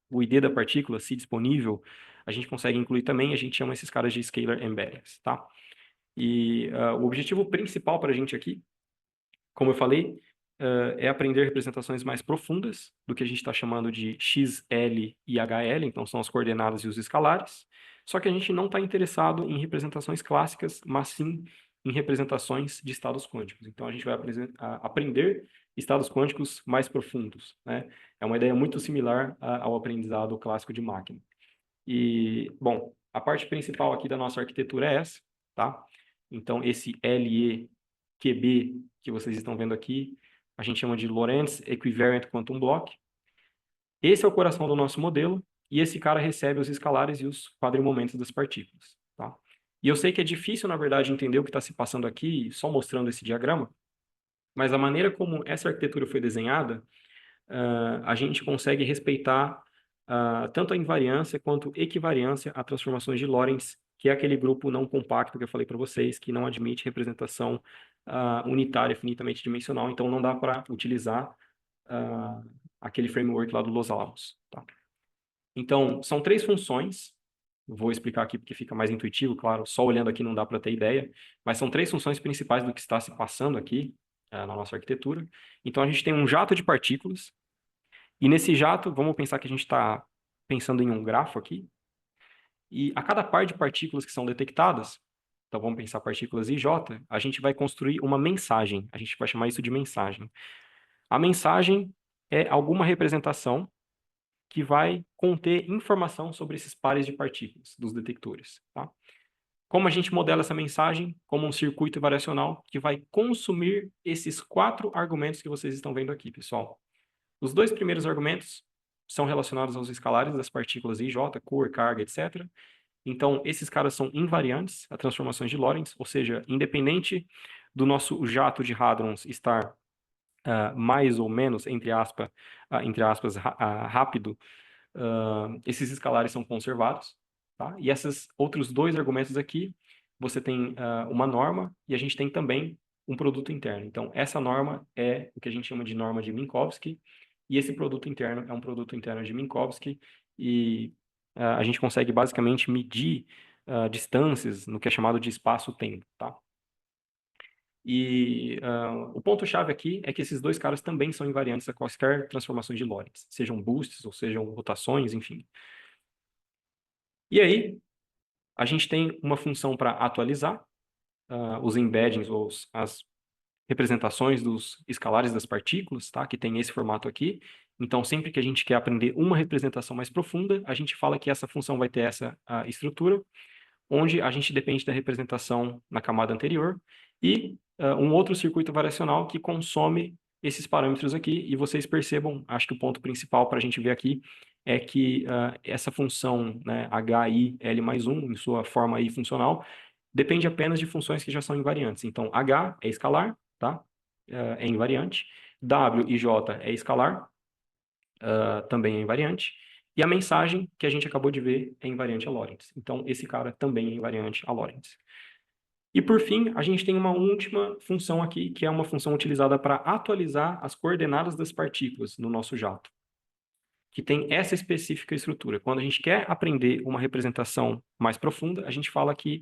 o ID da partícula, se disponível, a gente consegue incluir também, a gente chama esses caras de scalar embeddings, tá? E o objetivo principal para a gente aqui, como eu falei, é aprender representações mais profundas do que a gente está chamando de XL e HL, então são as coordenadas e os escalares. Só que a gente não está interessado em representações clássicas, mas sim em representações de estados quânticos. Então a gente vai aprender estados quânticos mais profundos, né? É uma ideia muito similar ao aprendizado clássico de máquina. E, bom, a parte principal aqui da nossa arquitetura é essa, tá? Então esse LEQB que vocês estão vendo aqui, a gente chama de Lorentz Equivariant Quantum Block. Esse é o coração do nosso modelo, e esse cara recebe os escalares e os quadrimomentos das partículas, tá? E eu sei que é difícil, na verdade, entender o que está se passando aqui só mostrando esse diagrama, mas a maneira como essa arquitetura foi desenhada, a gente consegue respeitar tanto a invariância quanto equivariância a transformações de Lorentz, que é aquele grupo não compacto que eu falei para vocês, que não admite representação unitária finitamente dimensional, então não dá para utilizar aquele framework lá do Los Alamos, tá? Então, são 3 funções, vou explicar aqui porque fica mais intuitivo, claro, só olhando aqui não dá para ter ideia, mas são 3 funções principais do que está se passando aqui na nossa arquitetura. Então, a gente tem um jato de partículas, e nesse jato, vamos pensar que a gente está pensando em um grafo aqui, e a cada par de partículas que são detectadas, então vamos pensar partículas IJ, a gente vai construir uma mensagem, a gente vai chamar isso de mensagem. A mensagem é alguma representação que vai conter informação sobre esses pares de partículas dos detectores, tá? Como a gente modela essa mensagem? Como um circuito variacional que vai consumir esses 4 argumentos que vocês estão vendo aqui, pessoal. Os 2 primeiros argumentos são relacionados aos escalares das partículas IJ, cor, carga, etc. Então, esses caras são invariantes a transformações de Lorentz, ou seja, independente do nosso jato de hadrons estar mais ou menos, entre aspas, rápido, esses escalares são conservados, tá? E esses outros 2 argumentos aqui, você tem uma norma e a gente tem também um produto interno. Então, essa norma é o que a gente chama de norma de Minkowski, e esse produto interno é um produto interno de Minkowski, e a gente consegue basicamente medir distâncias no que é chamado de espaço-tempo, tá? E o ponto-chave aqui é que esses 2 caras também são invariantes a quaisquer transformações de Lorentz, sejam boosts ou sejam rotações, enfim. E aí, a gente tem uma função para atualizar os embeddings ou as representações dos escalares das partículas, tá? Que tem esse formato aqui. Então, sempre que a gente quer aprender uma representação mais profunda, a gente fala que essa função vai ter essa estrutura, onde a gente depende da representação na camada anterior, e um outro circuito variacional que consome esses parâmetros aqui, e vocês percebam, acho que o ponto principal para a gente ver aqui é que essa função, né, HIL mais 1, em sua forma aí funcional, depende apenas de funções que já são invariantes. Então, H é escalar, tá? É invariante. W e J é escalar, também é invariante. E a mensagem que a gente acabou de ver é invariante a Lorentz. Então, esse cara também é invariante a Lorentz. E, por fim, a gente tem uma última função aqui, que é uma função utilizada para atualizar as coordenadas das partículas no nosso jato, que tem essa específica estrutura. Quando a gente quer aprender uma representação mais profunda, a gente fala que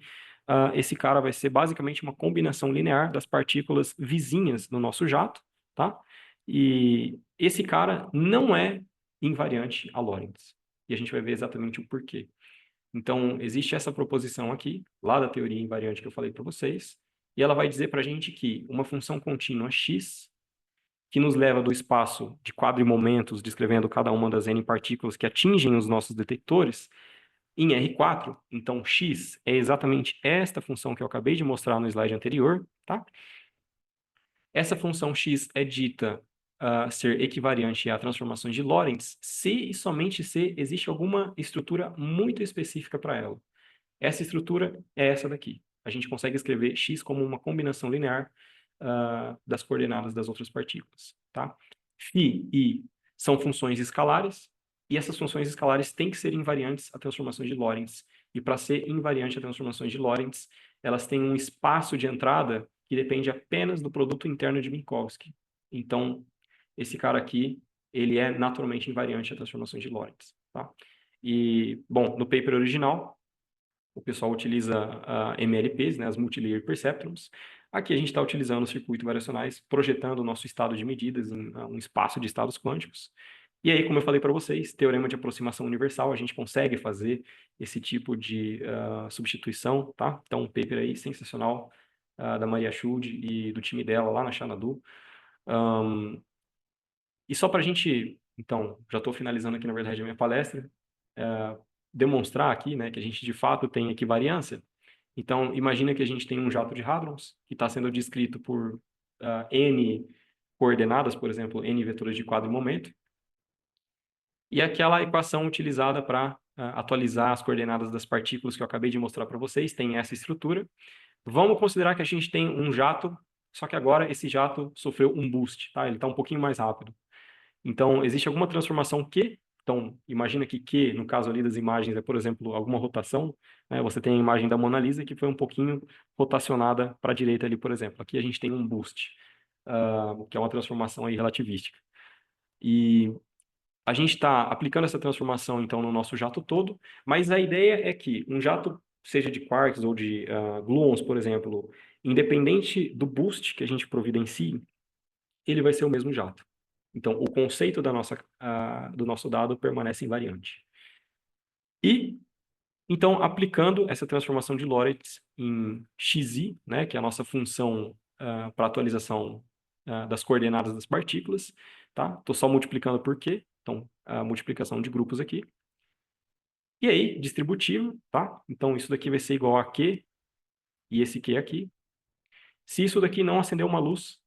esse cara vai ser basicamente uma combinação linear das partículas vizinhas no nosso jato, tá? E esse cara não é invariante a Lorentz. E a gente vai ver exatamente o porquê. Então, existe essa proposição aqui, lá da teoria invariante que eu falei para vocês, e ela vai dizer para a gente que uma função contínua x, que nos leva do espaço de quadrimomentos, descrevendo cada uma das n partículas que atingem os nossos detectores, em R4, então x é exatamente esta função que eu acabei de mostrar no slide anterior, tá? Essa função x é dita ser equivariante a transformações de Lorentz se e somente se existe alguma estrutura muito específica para ela. Essa estrutura é essa daqui. A gente consegue escrever x como uma combinação linear das coordenadas das outras partículas, tá? Φ e I são funções escalares, e essas funções escalares têm que ser invariantes a transformações de Lorentz. E para ser invariante a transformações de Lorentz, elas têm um espaço de entrada que depende apenas do produto interno de Minkowski. Então, esse cara aqui, ele é naturalmente invariante a transformações de Lorentz, tá? E, bom, no paper original, o pessoal utiliza MLPs, né, as Multilayer Perceptrons. Aqui a gente está utilizando circuitos variacionais, projetando o nosso estado de medidas em um espaço de estados quânticos. E aí, como eu falei para vocês, teorema de aproximação universal, a gente consegue fazer esse tipo de substituição, tá? Então, um paper aí sensacional da Maria Schuld e do time dela lá na Xanadu. E só para a gente, então, já estou finalizando aqui, na verdade, a minha palestra, demonstrar aqui, né, que a gente de fato tem equivariância. Então, imagina que a gente tem um jato de hadrons que está sendo descrito por n coordenadas, por exemplo, n vetores de quadro e momento, e aquela equação utilizada para atualizar as coordenadas das partículas que eu acabei de mostrar para vocês tem essa estrutura. Vamos considerar que a gente tem um jato, só que agora esse jato sofreu um boost, tá? Ele está um pouquinho mais rápido. Então, existe alguma transformação Q. Então, imagina que Q, no caso ali das imagens, é, por exemplo, alguma rotação, né? Você tem a imagem da Mona Lisa que foi um pouquinho rotacionada para a direita ali, por exemplo. Aqui a gente tem um boost, que é uma transformação aí relativística. E a gente está aplicando essa transformação, então, no nosso jato todo, mas a ideia é que um jato, seja de quarks ou de gluons, por exemplo, independente do boost que a gente providencie, ele vai ser o mesmo jato. Então, o conceito do nosso dado permanece invariante. E, então, aplicando essa transformação de Lorentz em xi, né, que é a nossa função para atualização das coordenadas das partículas, tá? Estou só multiplicando por quê? Então, a multiplicação de grupos aqui. E aí, distributivo, tá? Então, isso daqui vai ser igual a Q e esse Q aqui. Se isso daqui não acender uma luz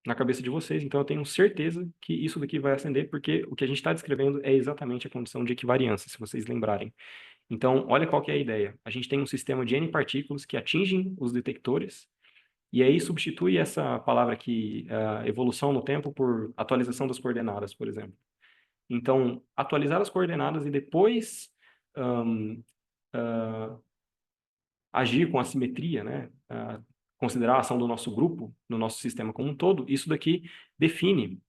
na cabeça de vocês, então eu tenho certeza que isso daqui vai acender, porque o que a gente está descrevendo é exatamente a condição de equivariância, se vocês lembrarem. Então, olha qual que é a ideia. A gente tem um sistema de N partículas que atingem os detectores, e aí substitui essa palavra aqui, evolução no tempo, por atualização das coordenadas, por exemplo. Então, atualizar as coordenadas e depois agir com a simetria, né? Considerar a ação do nosso grupo, no nosso sistema como um todo, isso daqui define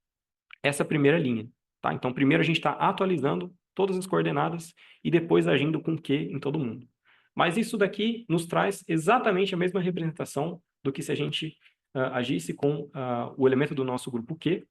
essa primeira linha, tá? Então, primeiro a gente está atualizando todas as coordenadas e depois agindo com Q em todo mundo. Mas isso daqui nos traz exatamente a mesma representação do que se a gente agisse com o elemento do nosso grupo Q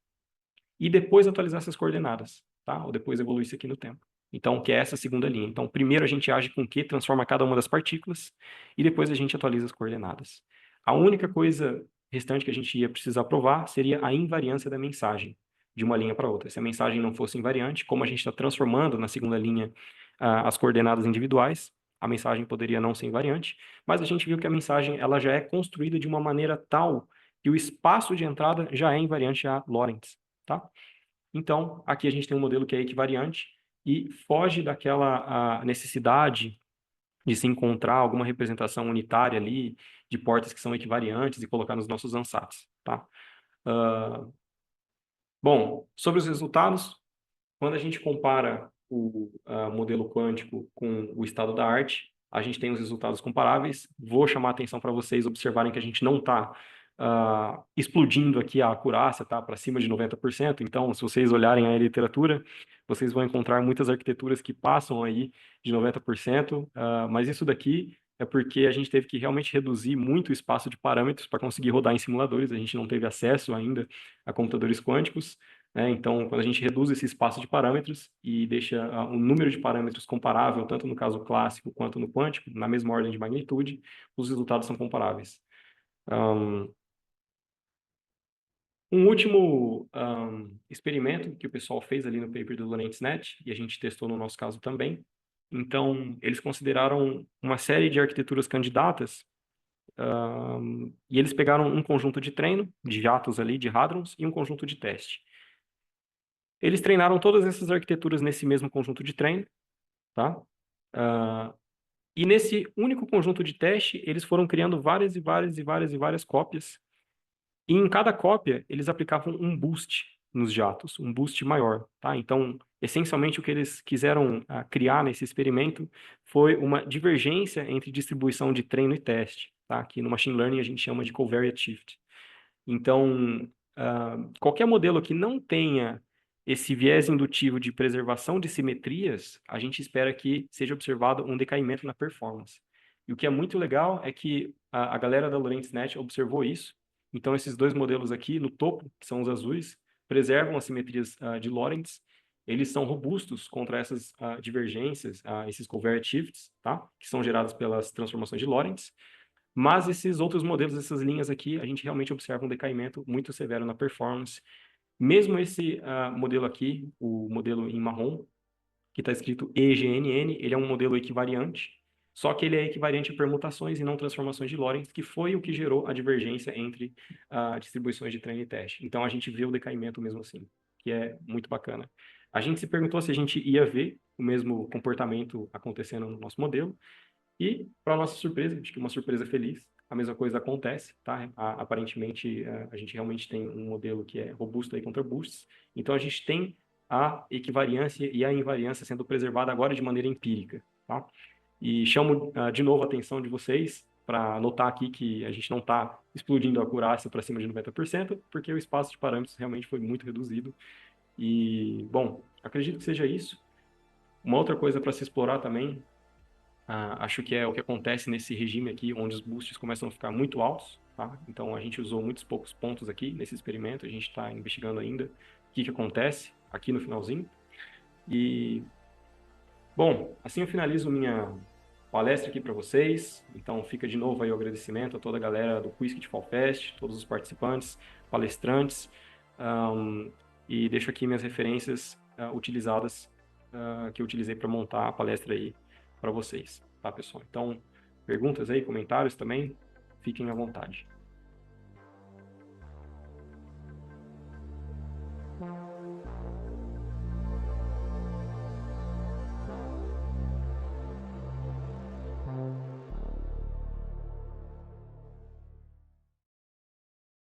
e depois atualizar essas coordenadas, tá? Ou depois evoluir isso aqui no tempo. Então, que é essa segunda linha. Então, primeiro a gente age com Q, transforma cada uma das partículas, e depois a gente atualiza as coordenadas. A única coisa restante que a gente ia precisar provar seria a invariância da mensagem, de uma linha para outra. Se a mensagem não fosse invariante, como a gente está transformando na segunda linha as coordenadas individuais, a mensagem poderia não ser invariante, mas a gente viu que a mensagem ela já é construída de uma maneira tal que o espaço de entrada já é invariante a Lorentz, tá? Então, aqui a gente tem um modelo que é equivariante e foge daquela necessidade de se encontrar alguma representação unitária ali de portas que são equivariantes e colocar nos nossos ansats, tá? Bom, sobre os resultados, quando a gente compara o modelo quântico com o estado da arte, a gente tem os resultados comparáveis. Vou chamar a atenção para vocês observarem que a gente não está explodindo aqui a acurácia, tá? Para cima de 90%. Então, se vocês olharem a literatura, vocês vão encontrar muitas arquiteturas que passam aí de 90%, mas isso daqui é porque a gente teve que realmente reduzir muito o espaço de parâmetros para conseguir rodar em simuladores. A gente não teve acesso ainda a computadores quânticos, né? Então, quando a gente reduz esse espaço de parâmetros e deixa um número de parâmetros comparável, tanto no caso clássico quanto no quântico, na mesma ordem de magnitude, os resultados são comparáveis. Um último experimento que o pessoal fez ali no paper do LorentzNet, e a gente testou no nosso caso também. Então, eles consideraram uma série de arquiteturas candidatas, e eles pegaram um conjunto de treino, de jatos ali, de hadrons, e um conjunto de teste. Eles treinaram todas essas arquiteturas nesse mesmo conjunto de treino, tá? E nesse único conjunto de teste, eles foram criando várias e várias e várias e várias cópias. E em cada cópia, eles aplicavam um boost nos jatos, um boost maior, tá? Então, essencialmente, o que eles quiseram criar nesse experimento foi uma divergência entre distribuição de treino e teste, tá? Que no machine learning a gente chama de covariate shift. Então, qualquer modelo que não tenha esse viés indutivo de preservação de simetrias, a gente espera que seja observado um decaimento na performance. E o que é muito legal é que a galera da LorentzNet observou isso. Então, esses dois modelos aqui no topo, que são os azuis, preservam as simetrias de Lorentz. Eles são robustos contra essas divergências, esses covariate shifts, tá? Que são gerados pelas transformações de Lorentz. Mas esses outros modelos, essas linhas aqui, a gente realmente observa um decaimento muito severo na performance. Mesmo esse modelo aqui, o modelo em marrom, que está escrito EGNN, ele é um modelo equivariante, só que ele é equivariante a permutações e não transformações de Lorentz, que foi o que gerou a divergência entre distribuições de treino e teste. Então, a gente vê o decaimento mesmo assim, que é muito bacana. A gente se perguntou se a gente ia ver o mesmo comportamento acontecendo no nosso modelo, e, para nossa surpresa, acho que uma surpresa feliz, a mesma coisa acontece, tá? Aparentemente, a gente realmente tem um modelo que é robusto aí contra boosts. Então, a gente tem a equivariância e a invariância sendo preservada agora de maneira empírica, tá? E chamo de novo a atenção de vocês para notar aqui que a gente não está explodindo a acurácia para cima de 90%, porque o espaço de parâmetros realmente foi muito reduzido. E, bom, acredito que seja isso. Uma outra coisa para se explorar também, acho que é o que acontece nesse regime aqui, onde os boosts começam a ficar muito altos. tá? Então, a gente usou muitos poucos pontos aqui nesse experimento, a gente está investigando ainda o que acontece aqui no finalzinho. E, bom, assim eu finalizo minha palestra aqui para vocês. Então, fica de novo aí o agradecimento a toda a galera do Quiz Kit Fall Fest, todos os participantes, palestrantes, um, e deixo aqui minhas referências utilizadas, que eu utilizei para montar a palestra aí para vocês, tá, pessoal? Então, perguntas aí, comentários também, fiquem à vontade.